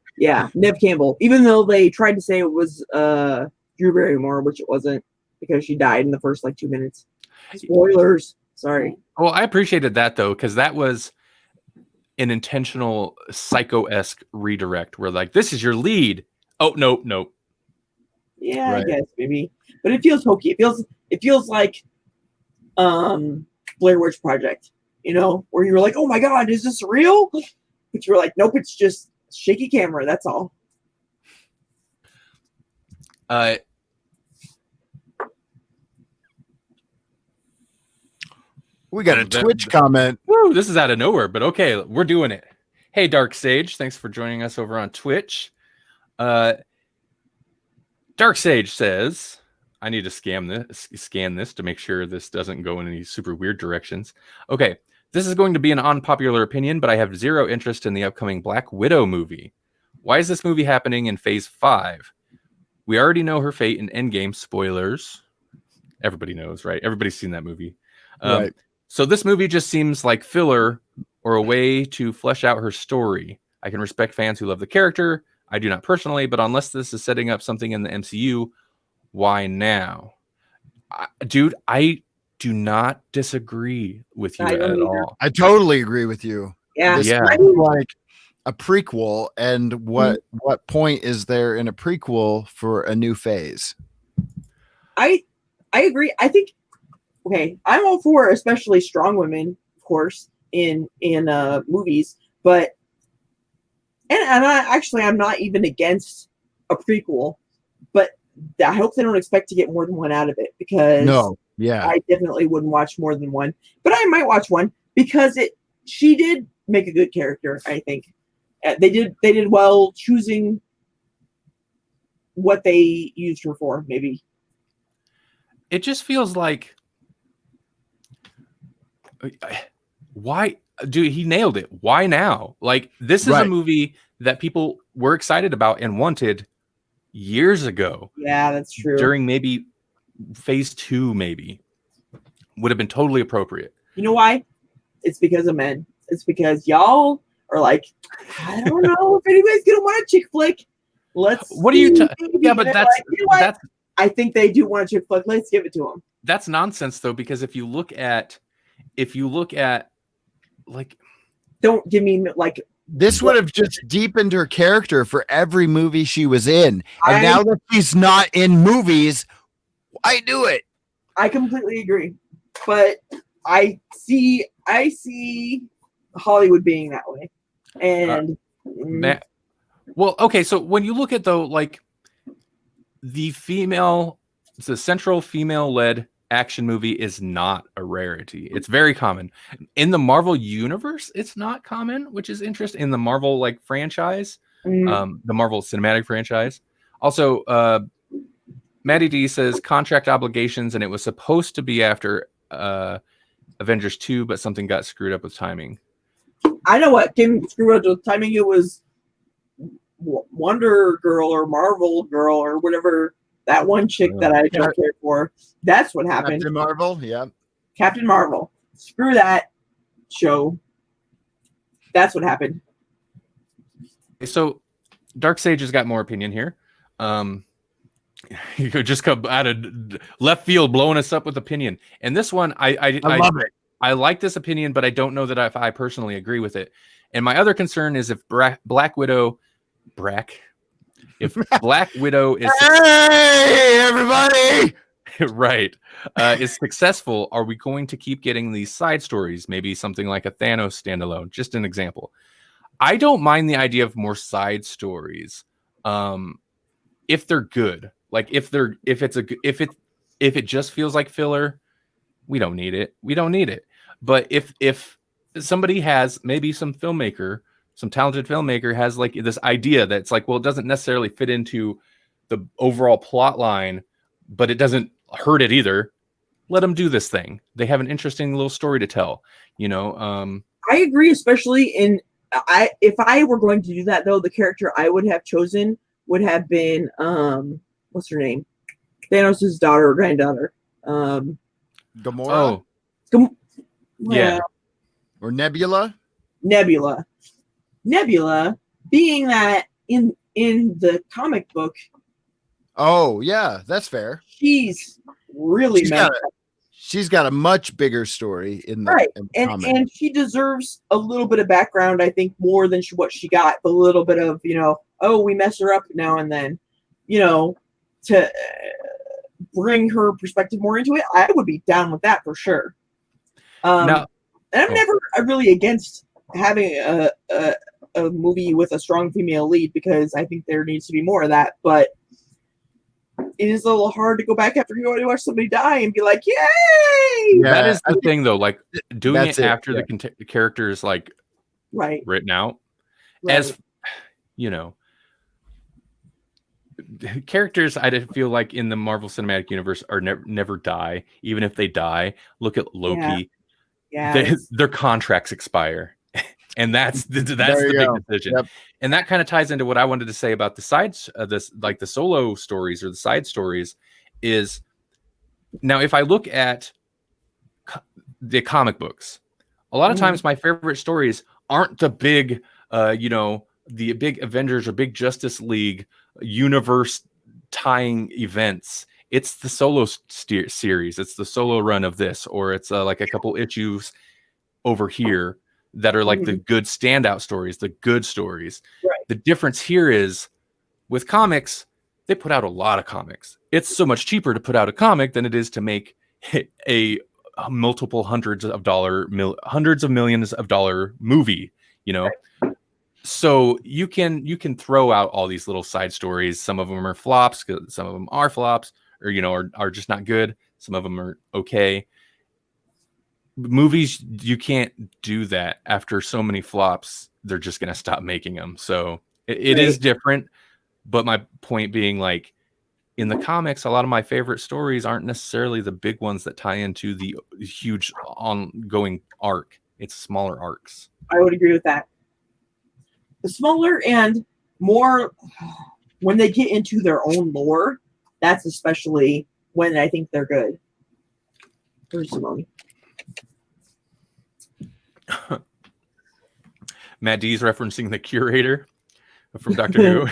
Neve Campbell. Even though they tried to say it was Drew Barrymore, which it wasn't, because she died in the first 2 minutes. Spoilers. Sorry. Well, I appreciated that though, because that was an intentional Psycho-esque redirect, where this is your lead. Oh no. Yeah, Right. I guess maybe, but it feels hokey. It feels like Blair Witch Project. Where you're like, oh my God, is this real? But you're like, nope, it's just shaky camera. That's all. We got a Twitch comment. Woo, this is out of nowhere, but okay, we're doing it. Hey, Dark Sage, thanks for joining us over on Twitch. Dark Sage says, I need to scan this to make sure this doesn't go in any super weird directions. Okay, this is going to be an unpopular opinion, but I have zero interest in the upcoming Black Widow movie. Why is this movie happening in Phase 5? We already know her fate in Endgame. Spoilers. Everybody knows, right? Everybody's seen that movie. Right. So this movie just seems like filler or a way to flesh out her story. I can respect fans who love the character. I do not personally, but unless this is setting up something in the MCU, why now? Dude, I do not disagree with you I don't at either. all. I totally agree with you. Yeah. This Yeah. is like a prequel, and what point is there in a prequel for a new phase? I agree. I think I'm all for especially strong women, of course, in movies, but I'm not even against a prequel, but I hope they don't expect to get more than one out of it, because I definitely wouldn't watch more than one, but I might watch one because she did make a good character. I think they did well choosing what they used her for. Maybe It just feels like, why, dude? He nailed it. Why now? Like, this is a movie that people were excited about and wanted years ago. Yeah, that's true. During maybe Phase 2, maybe would have been totally appropriate. You know why? It's because of men. It's because y'all are like, I don't know if anybody's gonna want a chick flick. What are you? Yeah, but that's like, you know what? that's I think they do want a chick flick. Let's give it to them. that's nonsense, though, because if you look at like, don't give me like. This would have just deepened her character for every movie she was in. And now that she's not in movies, why do it? I completely agree. But I see Hollywood being that way. And well, okay, so when you look at, though, like, the central female-led action movie is not a rarity. It's very common. In the Marvel universe, it's not common, which is interesting. In the Marvel franchise, the Marvel cinematic franchise. Also, Maddie D says contract obligations, and it was supposed to be after Avengers 2, but something got screwed up with timing. I know what came screwed up with timing. It was Wonder Girl or Marvel Girl or whatever, that one chick that I don't care for. That's what happened. Captain Marvel, yeah. Captain Marvel. Screw that show. That's what happened. So Darkseid has got more opinion here. You could just come out of left field blowing us up with opinion. And this one, I love it. I like this opinion, but I don't know that if I personally agree with it. And my other concern is if Black Widow is hey everybody right is successful, are we going to keep getting these side stories? Maybe something like a Thanos standalone, just an example. I don't mind the idea of more side stories if they're good. Like if it just feels like filler, we don't need it. But if somebody has, maybe some talented filmmaker has like this idea that's like, well, it doesn't necessarily fit into the overall plot line, but it doesn't hurt it either. Let them do this thing. They have an interesting little story to tell, I agree, especially if I were going to do that, though, the character I would have chosen would have been what's her name? Thanos' daughter or granddaughter. Gamora? Yeah. Or Nebula? Nebula, being that in the comic book. Oh, yeah, that's fair. She's really she's got a much bigger story in the right, in the comic. And she deserves a little bit of background, I think, more than what she got. A little bit of we mess her up now and then, to bring her perspective more into it. I would be down with that for sure. And I'm never really against having a movie with a strong female lead, because I think there needs to be more of that. But it is a little hard to go back after you already watch somebody die and be like, yay! Yeah, that is the thing, though. Like, doing it after yeah. the character is like written out, as characters I feel like in the Marvel Cinematic Universe are never die. Even if they die, look at Loki. Yeah. Their contracts expire. And that's the big decision. Yep. And that kind of ties into what I wanted to say about the sides of this, like the solo stories or the side stories, is now if I look at the comic books, a lot of times my favorite stories aren't the big, the big Avengers or big Justice League universe tying events. It's the solo series. It's the solo run of this, or it's like a couple issues over here that are like the good standout stories, the good stories. Right. The difference here is with comics, they put out a lot of comics. It's so much cheaper to put out a comic than it is to make a multiple hundreds of millions of dollar movie, Right. So you can throw out all these little side stories. Some of them are flops, some of them are flops, or are just not good. Some of them are okay. Movies, you can't do that. After so many flops, they're just going to stop making them. So it is different. But my point being, like, in the comics, a lot of my favorite stories aren't necessarily the big ones that tie into the huge ongoing arc. It's smaller arcs. I would agree with that. The smaller and more, when they get into their own lore, that's especially when I think they're good. There's Simone. Matt D's referencing the curator from Doctor Who.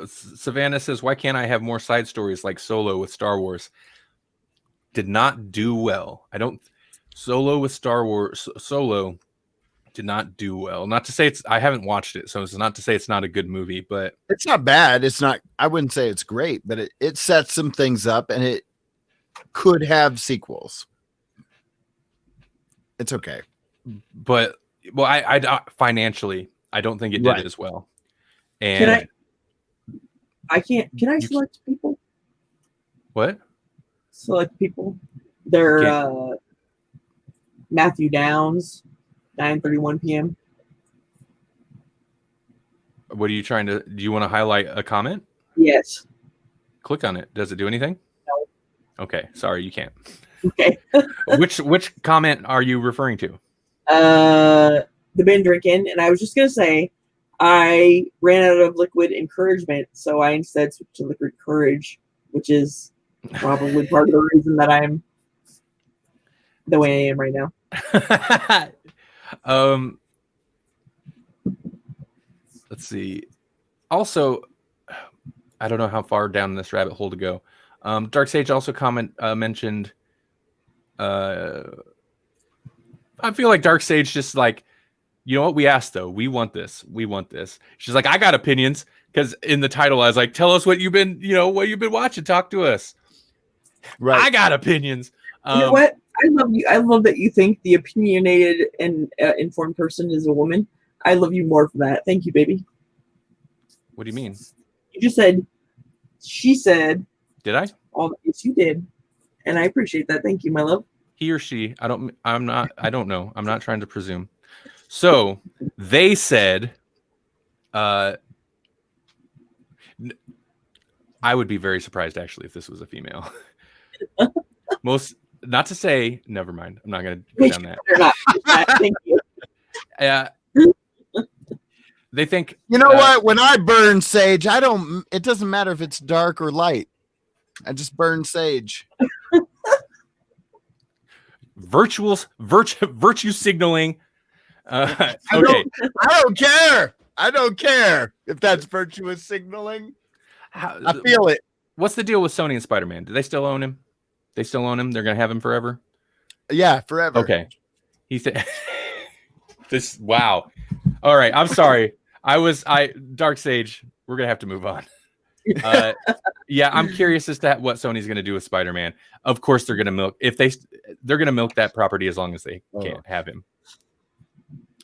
Savannah says, why can't I have more side stories like Solo with Star Wars? Did not do well. Solo with Star Wars, Solo did not do well. Not to say I haven't watched it, so it's not to say it's not a good movie, but it's not bad. It's not, I wouldn't say it's great, but it sets some things up and it could have sequels. It's okay. But I financially, I don't think it did as well. And can I select people? What? Select people. They're Matthew Downs, 9:31 p.m. What are you trying to? Do you want to highlight a comment? Yes. Click on it. Does it do anything? No. Okay. Sorry, you can't. Okay. Which comment are you referring to? The bin drinking, and I was just gonna say, I ran out of liquid encouragement, so I instead switched to liquid courage, which is probably part of the reason that I'm the way I am right now. Let's see. Also, I don't know how far down this rabbit hole to go. Dark Sage also mentioned. I feel like Dark Sage just like, you know what, we asked though. We want this. She's like, I got opinions, because in the title I was like, tell us what you've been watching. Talk to us. Right. I got opinions. You know what? I love you. I love that you think the opinionated and informed person is a woman. I love you more for that. Thank you, baby. What do you mean? You just said, she said. Did I? Yes, you did. And I appreciate that. Thank you, my love. He or she. I don't know. I'm not trying to presume. So they said, I would be very surprised actually if this was a female. Not to say, never mind. I'm not going to go down that. Thank you. They think, you know what? When I burn sage, it doesn't matter if it's dark or light. I just burn sage. Virtue signaling. Okay. I don't care. I don't care if that's virtuous signaling. I feel it. What's the deal with Sony and Spider-Man? Do they still own him? They still own him? They're going to have him forever? Yeah, forever. Okay. He said this. Wow. All right. I'm sorry. Dark Sage, we're going to have to move on. Yeah, I'm curious as to what Sony's going to do with Spider-Man. Of course, they're going to milk they're going to milk that property as long as they can't have him.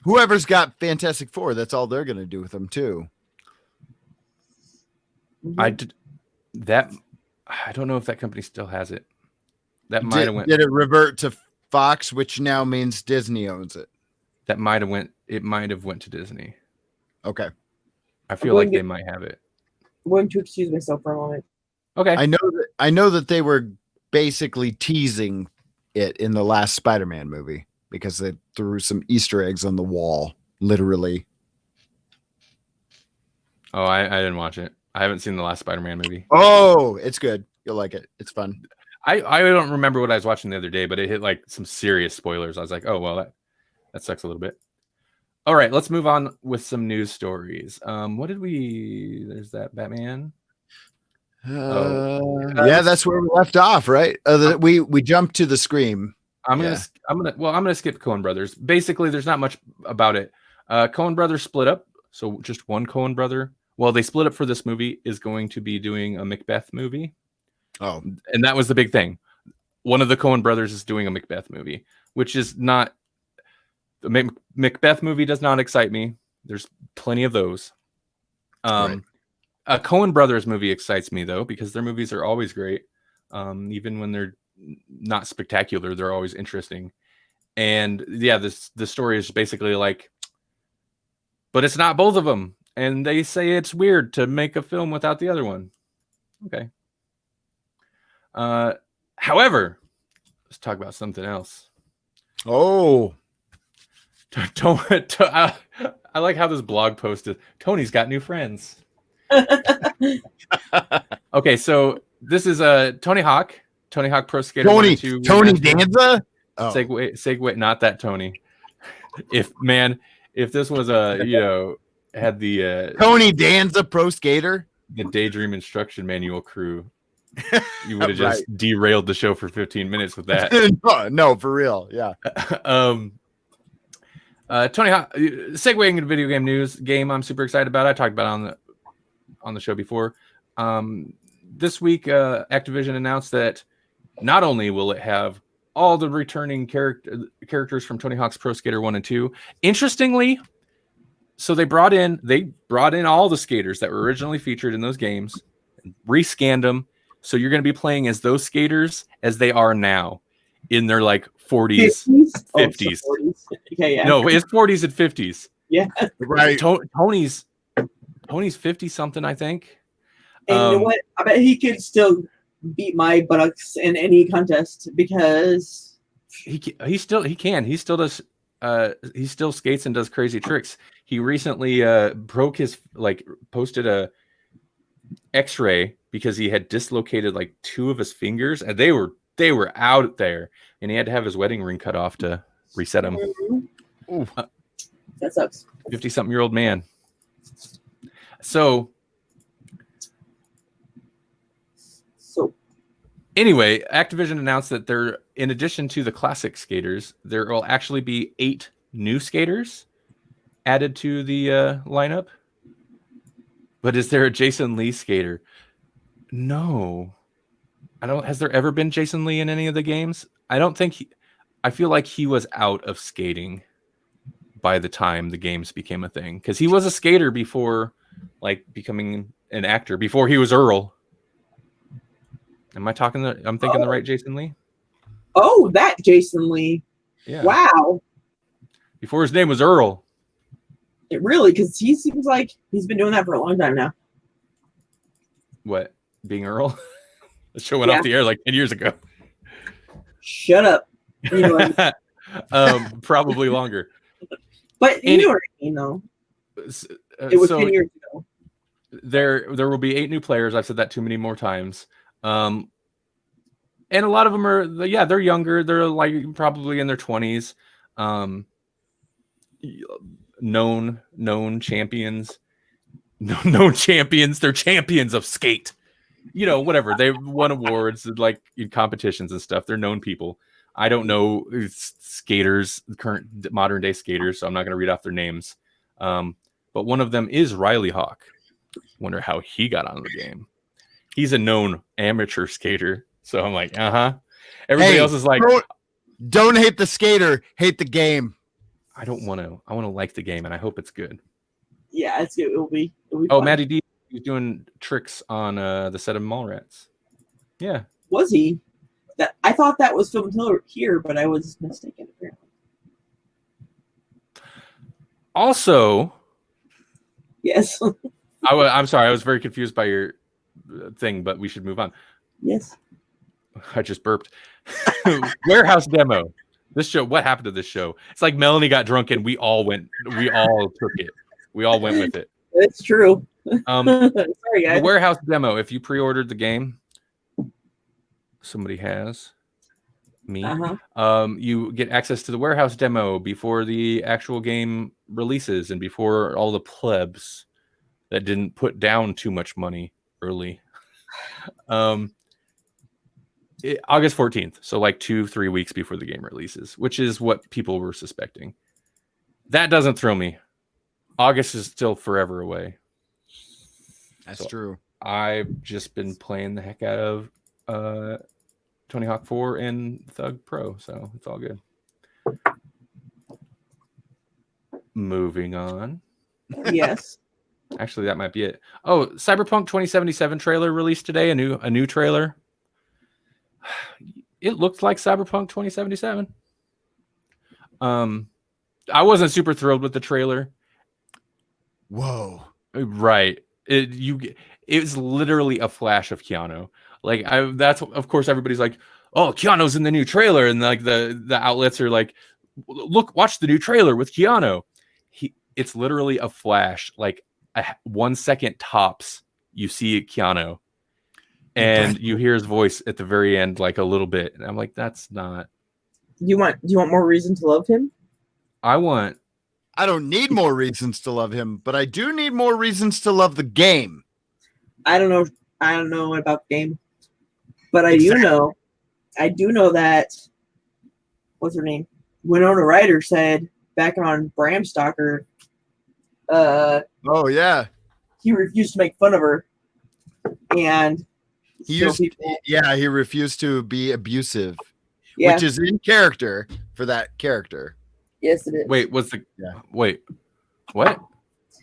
Whoever's got Fantastic Four, that's all they're going to do with them too. I don't know if that company still has it. That might have went. Did it revert to Fox, which now means Disney owns it? That might have went. It might have went to Disney. Okay. I feel like they might have it. I'm going to excuse myself for a moment. Okay. I know that they were basically teasing it in the last Spider-Man movie because they threw some Easter eggs on the wall, literally. Oh, I didn't watch it. I haven't seen the last Spider-Man movie. Oh, it's good. You'll like it. It's fun. I don't remember what I was watching the other day, but it hit like some serious spoilers. I was like, oh well, that sucks a little bit. All right, let's move on with some news stories. What did we? There's that Batman. Yeah, that's where we left off, right? We jumped to the Scream. I'm gonna skip Coen Brothers. Basically, there's not much about it. Coen Brothers split up, so just one Coen brother. Well, they split up for this movie. Is going to be doing a Macbeth movie. Oh, and that was the big thing. One of the Coen brothers is doing a Macbeth movie, which is not. The Macbeth movie does not excite me. There's plenty of those. Right. A Coen Brothers movie excites me though, because their movies are always great. Even when they're not spectacular, they're always interesting. And yeah, the story is basically like, but it's not both of them. And they say it's weird to make a film without the other one. Okay. However, let's talk about something else. Oh, I like how this blog post is. Tony's got new friends. Okay, so this is Tony Hawk Pro Skater. Tony Danza. Oh. Segue, not that Tony. If this was had the Tony Danza Pro Skater, the Daydream Instruction Manual crew, you would have just derailed the show for 15 minutes with that. No, for real. Yeah. Tony Hawk, segueing into video game news, game I'm super excited about. I talked about it on the show before. This week, Activision announced that not only will it have all the returning characters from Tony Hawk's Pro Skater 1 and 2, interestingly, so they brought in all the skaters that were originally featured in those games, rescanned them. So you're going to be playing as those skaters as they are now in their like 40s, 50s. Oh, 40s. Okay, yeah. No, it's 40s and 50s. Yeah. Right. Tony's 50 something, I think. And you know what? I bet he could still beat my buttocks in any contest because he still does. He still skates and does crazy tricks. He recently posted a X-ray because he had dislocated like 2 of his fingers, and they were out there, and he had to have his wedding ring cut off to reset them. Mm-hmm. That sucks. 50-something-year-old man. So anyway, Activision announced that there, in addition to the classic skaters, there will actually be 8 new skaters added to the lineup. But is there a Jason Lee skater? No. Has there ever been Jason Lee in any of the games? I don't think I feel like he was out of skating by the time the games became a thing, because he was a skater before like becoming an actor, before he was Earl. Am I talking I'm thinking the right Jason Lee? Oh, that Jason Lee. Yeah. Wow. Before his name was Earl. It really, because he seems like he's been doing that for a long time now. What? Being Earl? The show went off the air like 10 years ago. Shut up. You know probably longer. But you know what I mean, though. It was 10 years ago. There will be 8 new players. I've said that too many more times. And a lot of them are, they're younger. They're like probably in their 20s. Known champions. Known champions. They're champions of skate. Whatever. They've won awards like in competitions and stuff. They're known people. I don't know skaters, current modern day skaters, so I'm not going to read off their names. But one of them is Riley Hawk. Wonder how he got on the game. He's a known amateur skater. So I'm like, Everybody else is like, don't hate the skater, hate the game. I don't want to. I want to like the game, and I hope it's good. Yeah, it's good. It'll be oh, fun. Matty D was doing tricks on the set of Mallrats. Yeah. Was he? I thought that was filmed here, but I was mistaken, apparently. Also, Yes. I'm sorry. I was very confused by your thing, but we should move on. Yes. I just burped. Warehouse demo. This show. What happened to this show? It's like Melanie got drunk and we all took it. We all went with it. It's true. Sorry, The guys. warehouse demo. If you pre-ordered the game, somebody has me. You get access to the warehouse demo before the actual game releases and before all the plebs that didn't put down too much money early. August 14th, so like 2-3 weeks before the game releases, which is what people were suspecting. That doesn't thrill me. August is still forever away. That's true. I've just been playing the heck out of Tony Hawk 4 and Thug Pro, so it's all good. Moving on. Yes. Actually, that might be it. Oh, Cyberpunk 2077 trailer released today. A new trailer. It looked like Cyberpunk 2077. I wasn't super thrilled with the trailer. Whoa. Right. It's literally a flash of Keanu. Like that's of course everybody's like, oh, Keanu's in the new trailer, and like the outlets are like, look, watch the new trailer with Keanu. It's literally a flash, like 1 second tops. You see Keanu, and you hear his voice at the very end, like a little bit. And I'm like, that's not. Do you want more reason to love him? I don't need more reasons to love him, but I do need more reasons to love the game. I don't know about the game, but I do know that what's her name? Winona Ryder said back on Bram Stoker. Oh yeah. He refused to make fun of her, and he refused to be abusive, yeah. Which is in character for that character. Yes, it is. Wait, wait, what?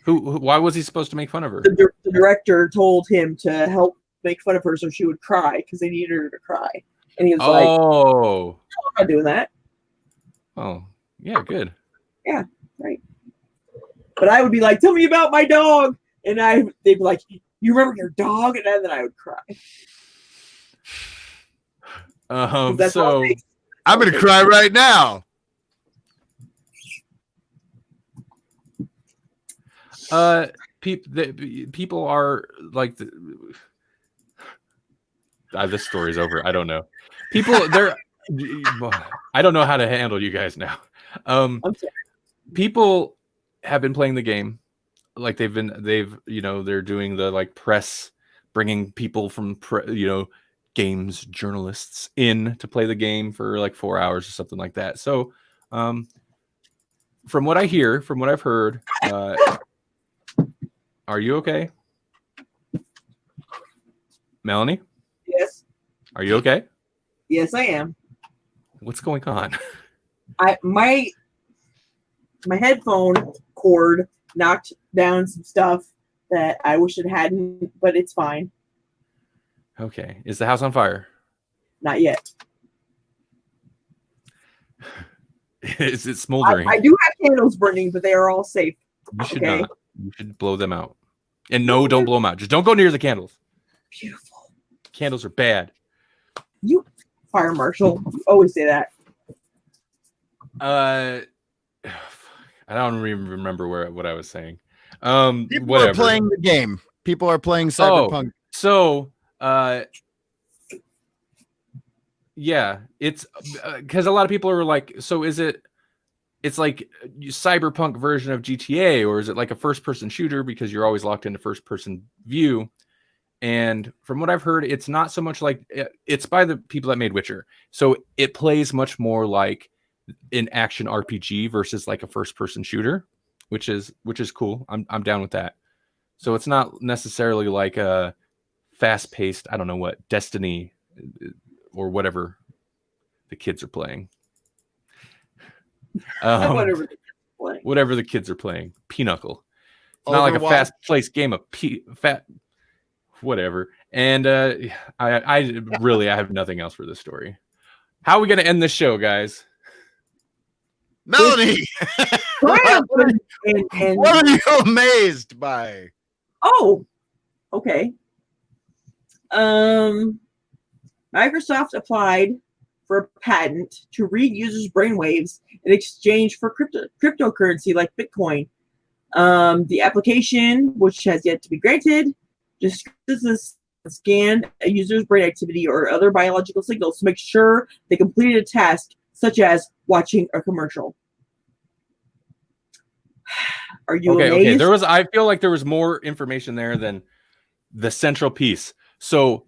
Who? Why was he supposed to make fun of her? The director told him to help make fun of her so she would cry because they needed her to cry, and he was like, "Oh, I'm not doing that." Oh, yeah, good. Yeah, right. But I would be like, "Tell me about my dog," and they'd be like, "You remember your dog?" And then I would cry. So I'm gonna cry right now. People are like, this story's over. I don't know. I don't know how to handle you guys now. People have been playing the game, like they're doing the like press, bringing people from games journalists in to play the game for like 4 hours or something like that. So, from what I've heard, are you okay? Melanie? Yes. Are you okay? Yes, I am. What's going on? My headphone cord knocked down some stuff that I wish it hadn't, but it's fine. Okay. Is the house on fire? Not yet. Is it smoldering? I do have candles burning, but they are all safe. You should not. You should blow them out. And no, don't blow them out. Just don't go near the candles. Beautiful. Candles are bad. You fire marshal. You always say that. I don't even remember what I was saying. People are playing the game. People are playing Cyberpunk. Yeah, it's because a lot of people are like, so it's like a Cyberpunk version of GTA, or is it like a first-person shooter because you're always locked into first-person view? And from what I've heard, it's not so much like it's by the people that made Witcher, so it plays much more like an action RPG versus like a first-person shooter, which is cool. I'm down with that. So it's not necessarily like a fast-paced, I don't know what, Destiny or whatever the kids are playing. Whatever the kids are playing. Pinochle. It's not like a fast-paced game of whatever. And I have nothing else for this story. How are we going to end this show, guys? Melanie, Triumph what and are you amazed by? oh, okay. Microsoft applied for a patent to read users' brainwaves in exchange for cryptocurrency like Bitcoin. The application, which has yet to be granted, describes scan a user's brain activity or other biological signals to make sure they completed a task, such as watching a commercial. Are you amazed? Okay. I feel like there was more information there than the central piece. So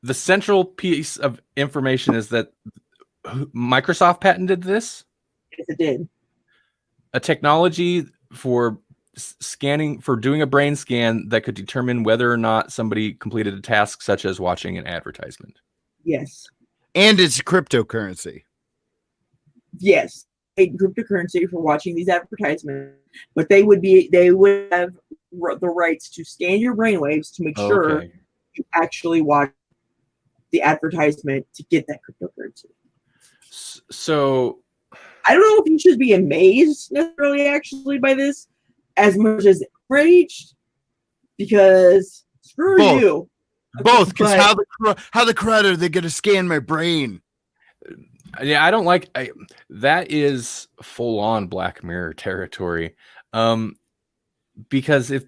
the central piece of information is that Microsoft patented this. Yes, it did. A technology for scanning, for doing a brain scan that could determine whether or not somebody completed a task such as watching an advertisement. Yes. And it's cryptocurrency. Yes. Cryptocurrency for watching these advertisements, but they would have the rights to scan your brainwaves to make sure you actually watch the advertisement to get that cryptocurrency. So I don't know if you should be amazed necessarily actually by this as much as enraged, because screw Both. you. Both, because how the crud are they going to scan my brain? Yeah, I don't like that is full on Black Mirror territory. Because if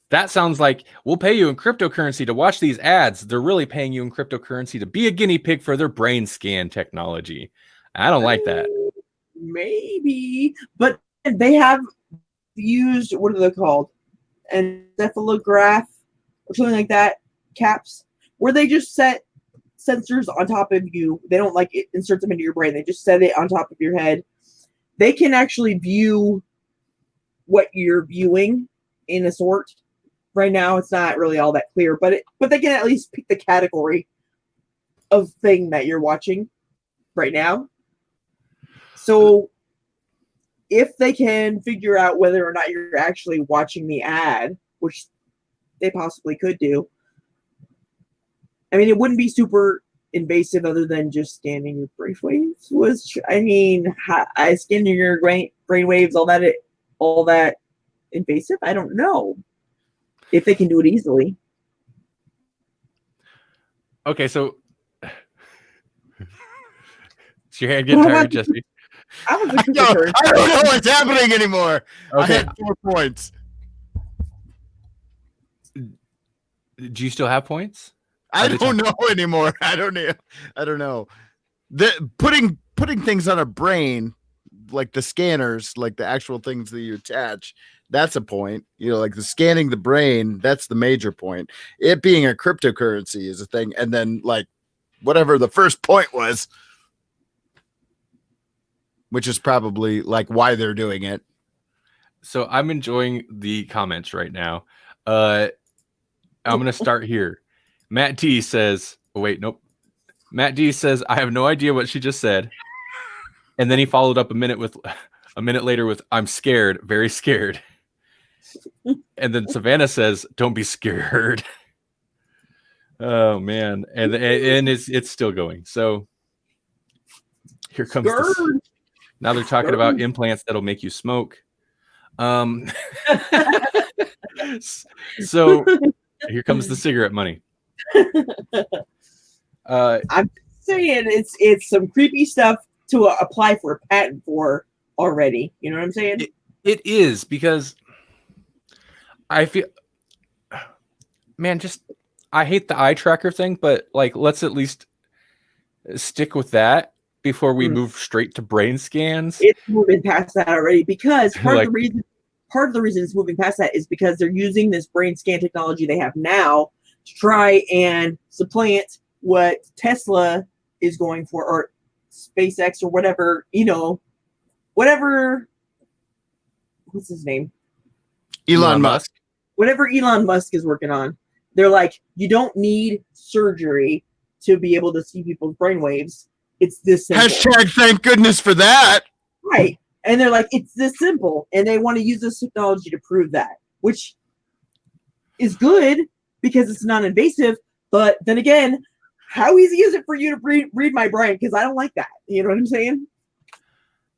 that sounds like we'll pay you in cryptocurrency to watch these ads, they're really paying you in cryptocurrency to be a guinea pig for their brain scan technology. I don't like that. Maybe, but they have used, what are they called? Encephalograph or something like that, caps, where they just set sensors on top of you. They don't like insert them into your brain. They just set it on top of your head. They can actually view what you're viewing in a sort. Right now, it's not really all that clear, but they can at least pick the category of thing that you're watching right now. So if they can figure out whether or not you're actually watching the ad, which they possibly could do, I mean, it wouldn't be super invasive other than just scanning your brainwaves. Scanning your brainwaves, all that invasive? I don't know if they can do it easily. Okay, so is your hand getting tired, Jesse? I don't know what's happening anymore. Okay. I had 4 points. Do you still have points? I don't know anymore. I don't know. Putting things on a brain, like the scanners, like the actual things that you attach, that's a point. Like the scanning the brain, that's the major point. It being a cryptocurrency is a thing. And then like whatever the first point was, which is probably like why they're doing it. So I'm enjoying the comments right now. I'm going to start here. Matt D says, Matt D says, I have no idea what she just said. And then he followed up a minute later with, I'm scared, very scared. And then Savannah says, don't be scared. Oh man. And it's still going. So here comes now they're talking about implants that'll make you smoke. So here comes the cigarette money. I'm saying it's some creepy stuff to apply for a patent for already. You know what I'm saying? It is, because I feel, man, I hate the eye tracker thing, but like let's at least stick with that before we move straight to brain scans. It's moving past that already, because part of the reason it's moving past that is because they're using this brain scan technology they have now to try and supplant what Tesla is going for, or SpaceX, or whatever, what's his name? Elon Musk. Whatever Elon Musk is working on. They're like, you don't need surgery to be able to see people's brainwaves. It's this simple. Hashtag thank goodness for that. Right. And they're like, it's this simple. And they want to use this technology to prove that, which is good because it's non-invasive. But then again, how easy is it for you to read my brain? Because I don't like that. You know what I'm saying?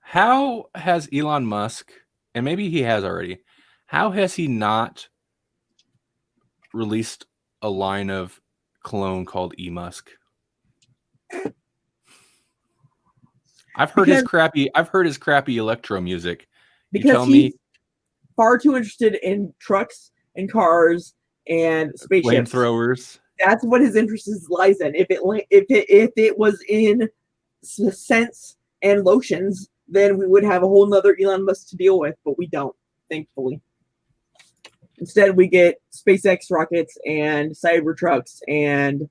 How has Elon Musk, and maybe he has already, how has he not released a line of cologne called E-Musk? I've heard his crappy electro music. Because he's far too interested in trucks and cars and spaceships. Flamethrowers. That's what his interest lies in. If it was in scents and lotions, then we would have a whole nother Elon Musk to deal with, but we don't, thankfully. Instead, we get SpaceX rockets and cyber trucks and.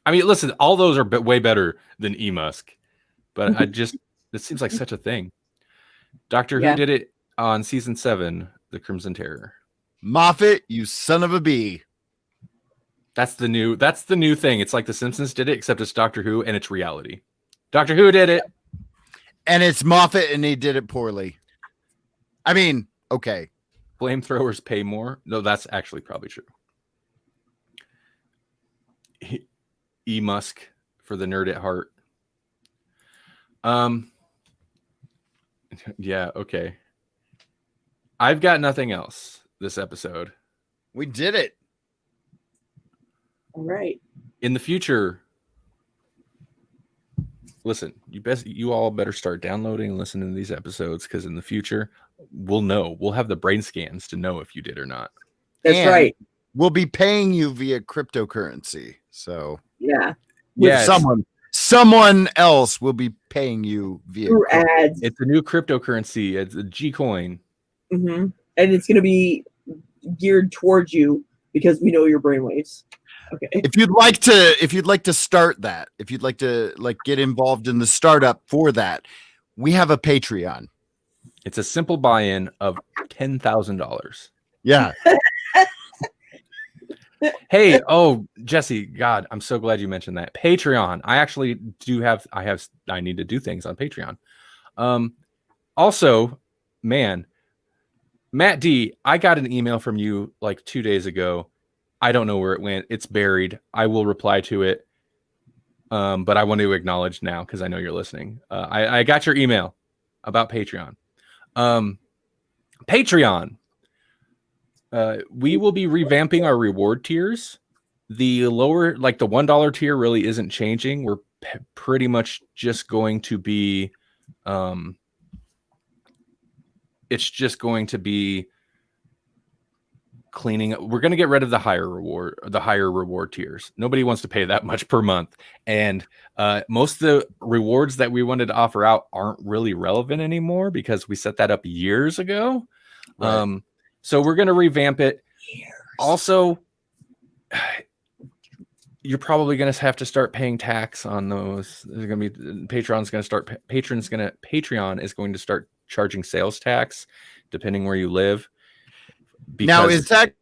I mean, listen, all those are way better than E-Musk, but it seems like such a thing. Doctor Who did it on season 7, The Crimson Terror. Moffat, you son of a bee. That's the new thing. It's like The Simpsons did it, except it's Doctor Who and it's reality. Doctor Who did it. And it's Moffat and he did it poorly. I mean, okay. Flamethrowers pay more. No, that's actually probably true. E-Musk for the nerd at heart. Yeah, okay. I've got nothing else this episode. We did it. All right. In the future, listen, you all better start downloading and listening to these episodes, because in the future, we'll have the brain scans to know if you did or not. That's right. We'll be paying you via cryptocurrency. So yeah. Someone else will be paying you via through ads. It's a new cryptocurrency. It's a G coin. Mm-hmm. And it's going to be geared towards you because we know your brainwaves. Okay. If you'd like to start that, if you'd like to get involved in the startup for that, we have a Patreon. It's a simple buy-in of $10,000. Yeah. Hey, Jesse, God, I'm so glad you mentioned that. Patreon. I actually I need to do things on Patreon. Also, man, Matt D, I got an email from you like 2 days ago. I don't know where it went. It's buried. I will reply to it. But I want to acknowledge now because I know you're listening. I got your email about Patreon. Patreon. We will be revamping our reward tiers. The lower, like the $1 tier, really isn't changing. We're pretty much just going to be, it's just going to be cleaning up. We're going to get rid of the higher reward tiers. Nobody wants to pay that much per month, and most of the rewards that we wanted to offer out aren't really relevant anymore because we set that up years ago. Right. So we're going to revamp it. Also, you're probably going to have to start paying tax on those. There's going to be Patreon is going to start charging sales tax depending where you live. Now, is that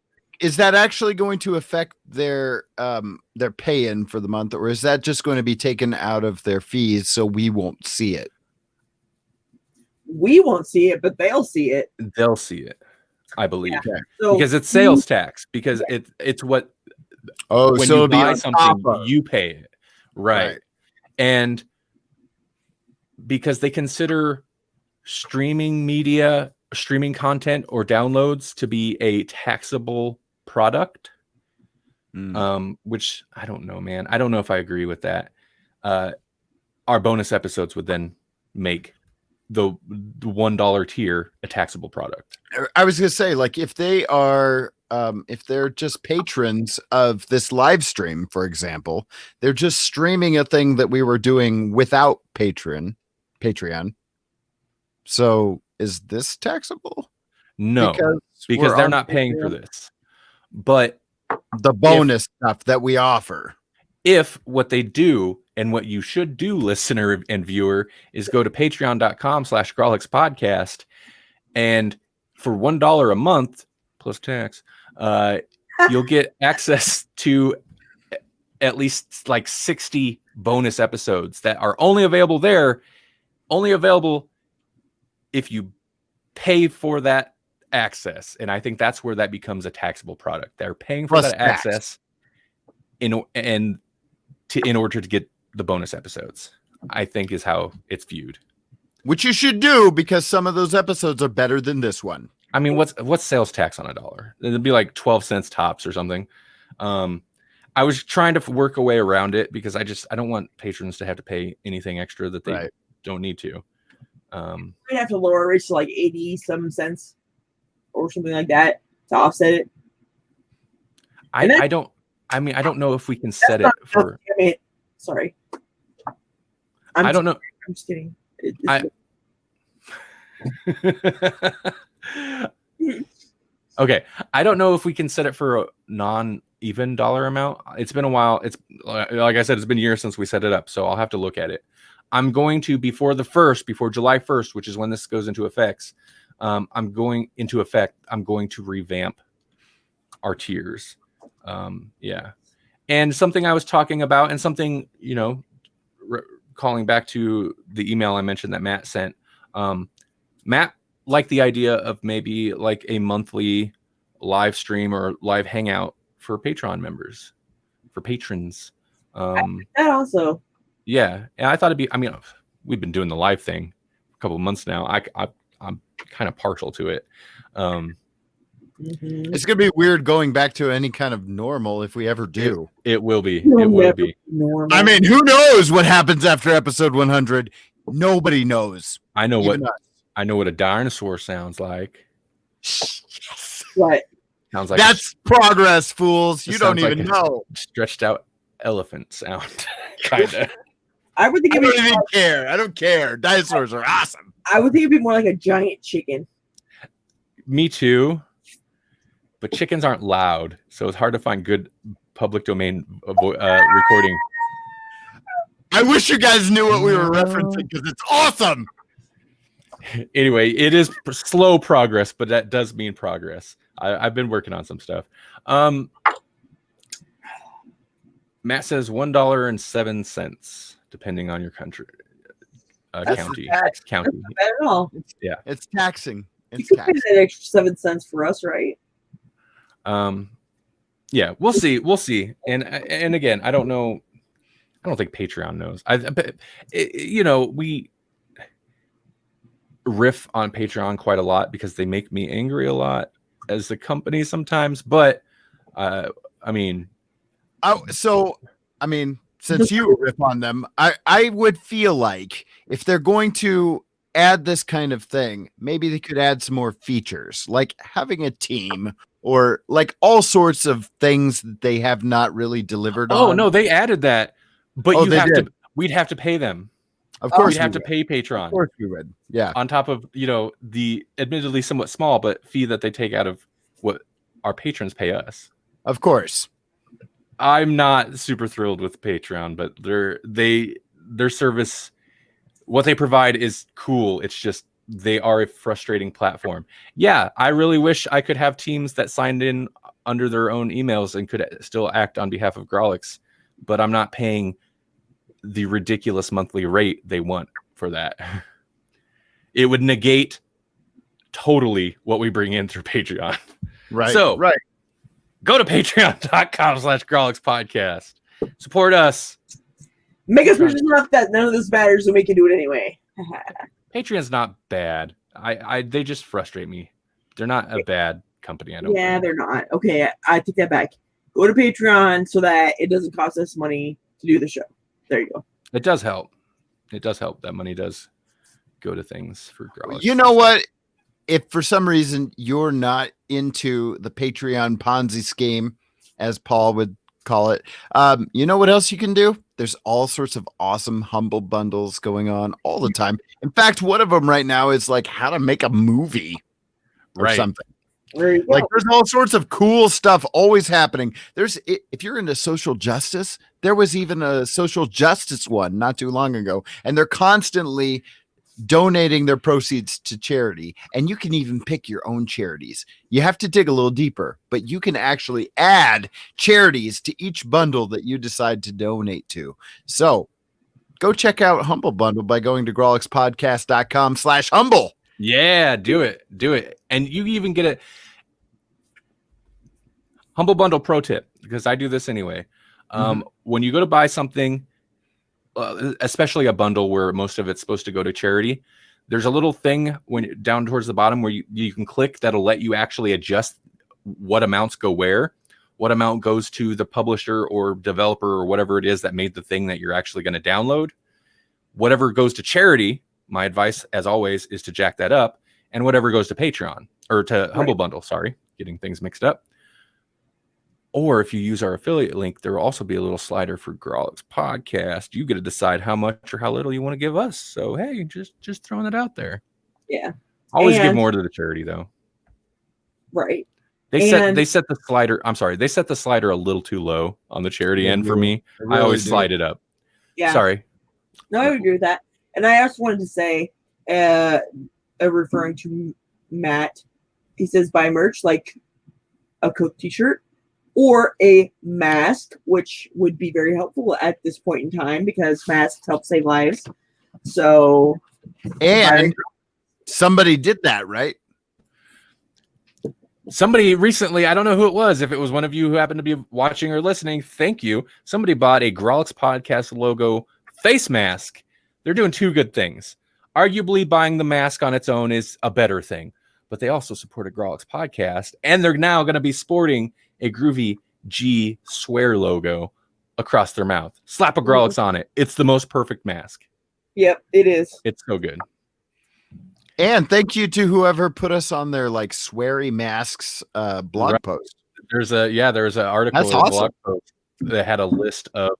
actually going to affect their pay-in for the month, or is that just going to be taken out of their fees so we won't see it? We won't see it, but they'll see it. They'll see it, I believe, so, because it's sales tax. Because it's what. Oh, when so you it'll buy be something, you pay it, right? And because they consider streaming content or downloads to be a taxable product, which I don't know, man. I don't know if I agree with that. Our bonus episodes would then make the $1 tier a taxable product. I was gonna say, like, if they are if they're just patrons of this live stream, for example, they're just streaming a thing that we were doing without Patreon. So is this taxable? No, because they're not paying for this. But the bonus stuff that we offer. If what they do, and what you should do, listener and viewer, is go to patreon.com/Grawlix podcast, and for $1 a month plus tax, you'll get access to at least like 60 bonus episodes that are only available there, only available if you pay for that access. And I think that's where that becomes a taxable product. They're paying for that access and in order to get the bonus episodes, I think is how it's viewed. Which you should do, because some of those episodes are better than this one. I mean, what's sales tax on $1? It'd be like 12 cents tops or something. I was trying to work a way around it because I don't want patrons to have to pay anything extra that they don't need to. We'd have to lower rates to like 80 cents or something like that to offset it. I don't know if we can set it for. Sorry. I don't know. I'm just kidding. Okay, I don't know if we can set it for a non-even dollar amount. It's been a while. It's like I said, it's been years since we set it up, so I'll have to look at it. I'm going to before July 1st, which is when this goes into effect. I'm going to revamp our tiers. And something I was talking about, and something, calling back to the email I mentioned that Matt sent. Matt liked the idea of maybe like a monthly live stream or live hangout for Patreon members, for patrons. I like that also. Yeah, and I thought it'd be. I mean, we've been doing the live thing a couple of months now. I'm kind of partial to it. It's gonna be weird going back to any kind of normal if we ever do. It will be. It will be. Normal. I mean, who knows what happens after episode 100? Nobody knows. I know what a dinosaur sounds like. What? Sounds like that's progress, fools. You don't even know. Stretched out elephant sound, kind of. I would think I don't even care. I don't care. Dinosaurs are awesome. I would think it'd be more like a giant chicken. Me too. But chickens aren't loud, so it's hard to find good public domain recording. I wish you guys knew what we were referencing because it's awesome. Anyway, it is slow progress, but that does mean progress. I've been working on some stuff. Matt says $1.07, depending on your country, county. County. Not bad at all. Yeah, it's taxing. You could pay that extra 7 cents for us, right? Yeah, we'll see. And again, I don't know. I don't think Patreon knows. We riff on Patreon quite a lot because they make me angry a lot as a company sometimes. But since you riff on them, I would feel like if they're going to add this kind of thing, maybe they could add some more features, like having a team or like all sorts of things that they have not really delivered on. Oh no, they added that, but we'd have to pay them. Of course, we'd have to pay Patreon. Of course, we would. Yeah, on top of the admittedly somewhat small but fee that they take out of what our patrons pay us. Of course, I'm not super thrilled with Patreon, but their service, what they provide is cool. It's just they are a frustrating platform. Yeah, I really wish I could have teams that signed in under their own emails and could still act on behalf of Grawlix, but I'm not paying the ridiculous monthly rate they want for that. It would negate totally what we bring in through Patreon. Right. So go to patreon.com/Grawlix podcast. Support us. Make us rich enough that none of this matters, so we can do it anyway. Patreon's not bad. They just frustrate me. They're not a bad company. Yeah, they're not. Okay, I take that back. Go to Patreon so that it doesn't cost us money to do the show. There you go. It does help. That money does go to things for Grawlix. You know what? If for some reason you're not into the Patreon Ponzi scheme, as Paul would call it, you know what else you can do? There's all sorts of awesome humble bundles going on all the time. In fact, one of them right now is like how to make a movie or something. Like there's all sorts of cool stuff always happening. If you're into social justice, there was even a social justice one not too long ago, and they're constantly donating their proceeds to charity, and you can even pick your own charities. You have to dig a little deeper, but you can actually add charities to each bundle that you decide to donate to. So go check out Humble Bundle by going to grawlixpodcast.com/humble. Yeah, do it. And you even get a Humble Bundle pro tip, because I do this anyway. when you go to buy something, especially a bundle where most of it's supposed to go to charity, there's a little thing when down towards the bottom where you can click that'll let you actually adjust what amounts go where, what amount goes to the publisher or developer or whatever it is that made the thing that you're actually going to download. Whatever goes to charity, my advice, as always, is to jack that up. And whatever goes to Patreon or to Humble Bundle, sorry, getting things mixed up. Or if you use our affiliate link, there will also be a little slider for Grawlix Podcast. You get to decide how much or how little you want to give us. So, hey, just throwing it out there. Yeah. Always give more to the charity, though. Right. They set the slider. I'm sorry. They set the slider a little too low on the charity end for me. I always slide it up. Yeah. Sorry. No, I would agree with that. And I also wanted to say, referring to Matt, he says buy merch like a Coke t-shirt or a mask, which would be very helpful at this point in time because masks help save lives. So, and somebody did that, right? Somebody recently, I don't know who it was, if it was one of you who happened to be watching or listening, thank you. Somebody bought a Grawlix Podcast logo face mask. They're doing two good things. Arguably, buying the mask on its own is a better thing, but they also support a Grawlix Podcast, and they're now going to be sporting a groovy G swear logo across their mouth. Slap a Grawlix on it. It's the most perfect mask. Yep, it is. It's so good. And thank you to whoever put us on their like sweary masks blog post. There's an article. That's awesome. Blog post that had a list of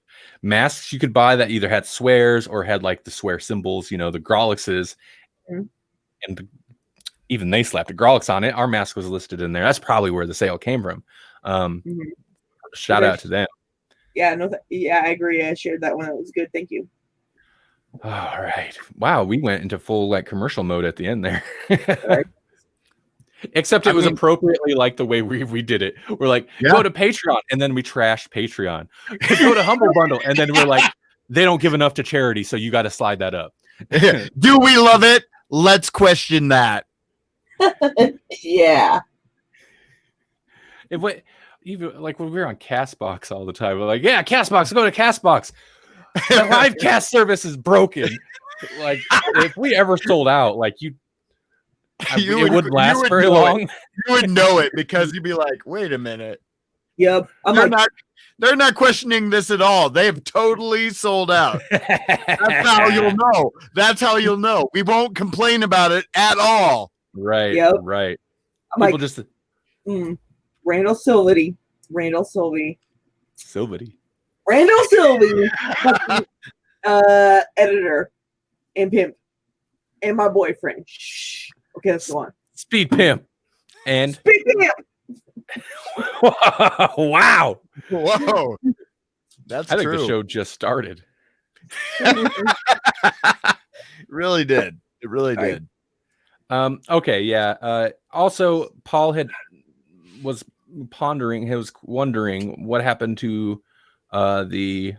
masks you could buy that either had swears or had like the swear symbols, the Grawlixes, and even they slapped a Grawlix on it. Our mask was listed in there. That's probably where the sale came from. Shout out to them. Yeah, I agree. I shared that one. It was good. Thank you. All right. Wow, we went into full like commercial mode at the end there. Right. Except it was appropriately like the way we did it. We're like, go to Patreon, and then we trashed Patreon. Go to Humble Bundle, and then we're like, they don't give enough to charity, so you got to slide that up. Do we love it? Let's question that. Yeah. Even like when we were on Castbox all the time, we're like, yeah, Castbox, go to Castbox. The live cast service is broken. Like, if we ever sold out, like it wouldn't last very long. You would know it because you'd be like, wait a minute. Yep. They're not questioning this at all. They've totally sold out. That's how you'll know. That's how you'll know. We won't complain about it at all. Right. Yep. Right. I'm People like, just Randall Silvity. Randall Silvity. Randall Silvey, editor and pimp, and my boyfriend. Shh. Okay, let's go on. Speed pimp and Speed pimp. Wow. Whoa. That's I think true. the show just started. It really did. It really did. Okay, yeah. Also, Paul was wondering what happened to the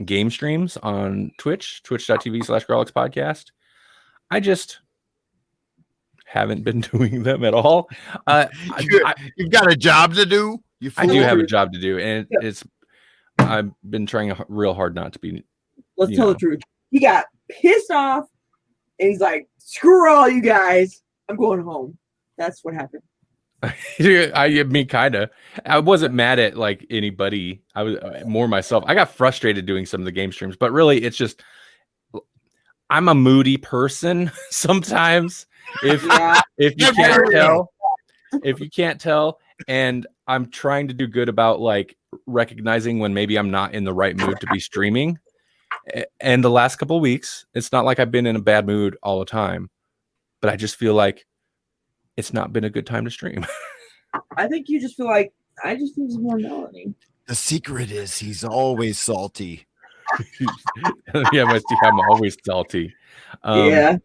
game streams on twitch.tv/Grawlix Podcast. I just haven't been doing them at all. You've got a job to do. I do have a job to do, and I've been trying real hard not to be. Let's tell the truth. He got pissed off, and he's like, "Screw all you guys! I'm going home." That's what happened. I mean, kind of. I wasn't mad at like anybody. I was more myself. I got frustrated doing some of the game streams, but really, it's just I'm a moody person sometimes. If you can't tell, and I'm trying to do good about like recognizing when maybe I'm not in the right mood to be streaming. And the last couple of weeks, it's not like I've been in a bad mood all the time, but I just feel like it's not been a good time to stream. I think you just feel like I just need some more melody. The secret is he's always salty. Yeah, I'm always salty. Yeah.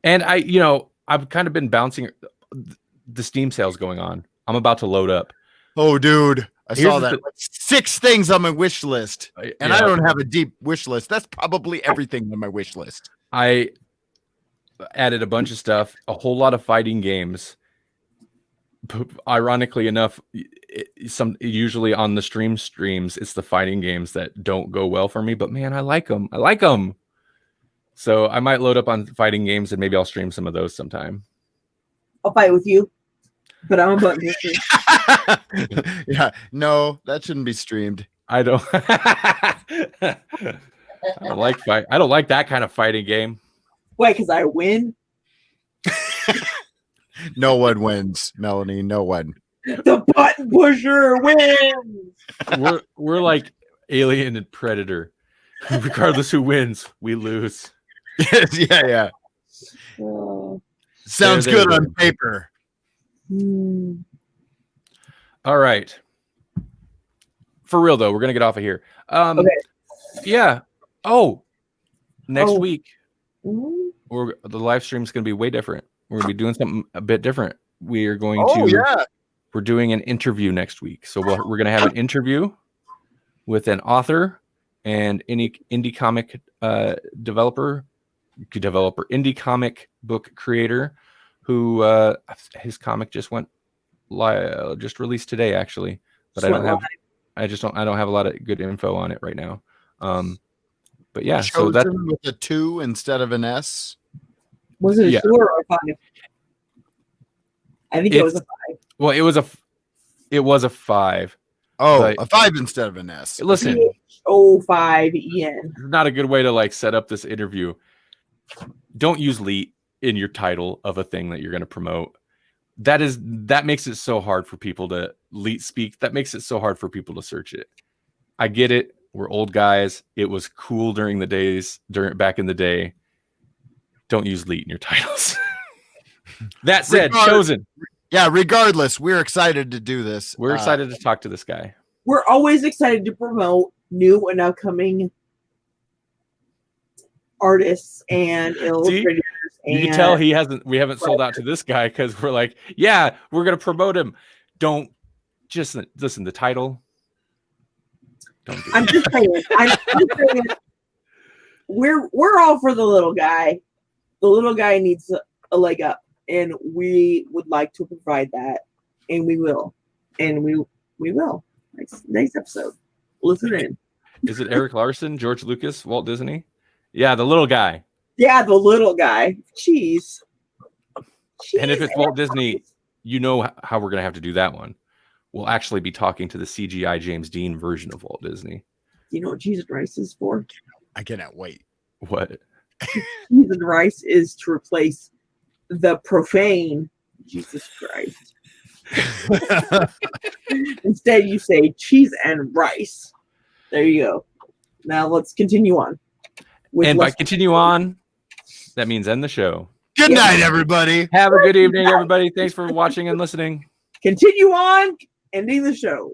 And I've kind of been bouncing the Steam sales going on. I'm about to load up. Oh, dude. I saw that. 6 things on my wish list. And I don't have a deep wish list. That's probably everything on my wish list. I added a bunch of stuff, a whole lot of fighting games. ironically enough, usually on the streams, it's the fighting games that don't go well for me. But man, I like them. I like them. So I might load up on fighting games and maybe I'll stream some of those sometime. I'll fight with you, but I'm a button pusher. Yeah, no, that shouldn't be streamed. I don't. I don't like fight. I don't like that kind of fighting game. Why? Because I win. No one wins, Melanie. No one. The button pusher wins. We're like Alien and Predator. Regardless who wins, we lose. Yeah. Sounds There, good on paper. All right. For real though, we're gonna get off of here. Okay. Yeah. Oh, next week, Mhm. the live stream is gonna be way different. We're gonna be doing something a bit different. We are going Oh, to. yeah. We're doing an interview next week, so we're gonna have an interview with an author and any indie comic developer, indie comic book creator, who his comic just went live, just released today actually, but I don't have a lot of good info on it right now. But yeah, so that with a 2 instead of an S. Was it a 2 or a 5? I think it was a 5. Well, it was a 5. Oh, but a 5 instead of an S. Listen, PH05EN. not a good way to like set up this interview. Don't use LEET in your title of a thing that you're going to promote. That makes it so hard for people to LEET speak. That makes it so hard for people to search it. I get it. We're old guys. It was cool back in the day. Don't use LEET in your titles. That said, Chosen. Yeah, regardless, we're excited to do this. We're excited to talk to this guy. We're always excited to promote new and upcoming artists and illustrators. You can tell we haven't sold out to this guy because we're like, yeah, we're gonna promote him. Don't just listen. The title. Don't do I'm just saying. We're all for the little guy. The little guy needs a leg up, and we would like to provide that, and we will, and we will. Next episode. Listen in. Is it Eric Larson, George Lucas, Walt Disney? Yeah, the little guy. Yeah, the little guy. Jeez. And if it's Walt Disney, you know how we're gonna have to do that one. We'll actually be talking to the CGI James Dean version of Walt Disney. You know what cheese and rice is for? I cannot wait. What? Cheese and rice is to replace the profane Jesus Christ. Instead, you say cheese and rice. There you go. Now let's continue on. And by continue on, that means end the show. Good night, everybody. Have a good evening, everybody. Thanks for watching and listening. Continue on, ending the show.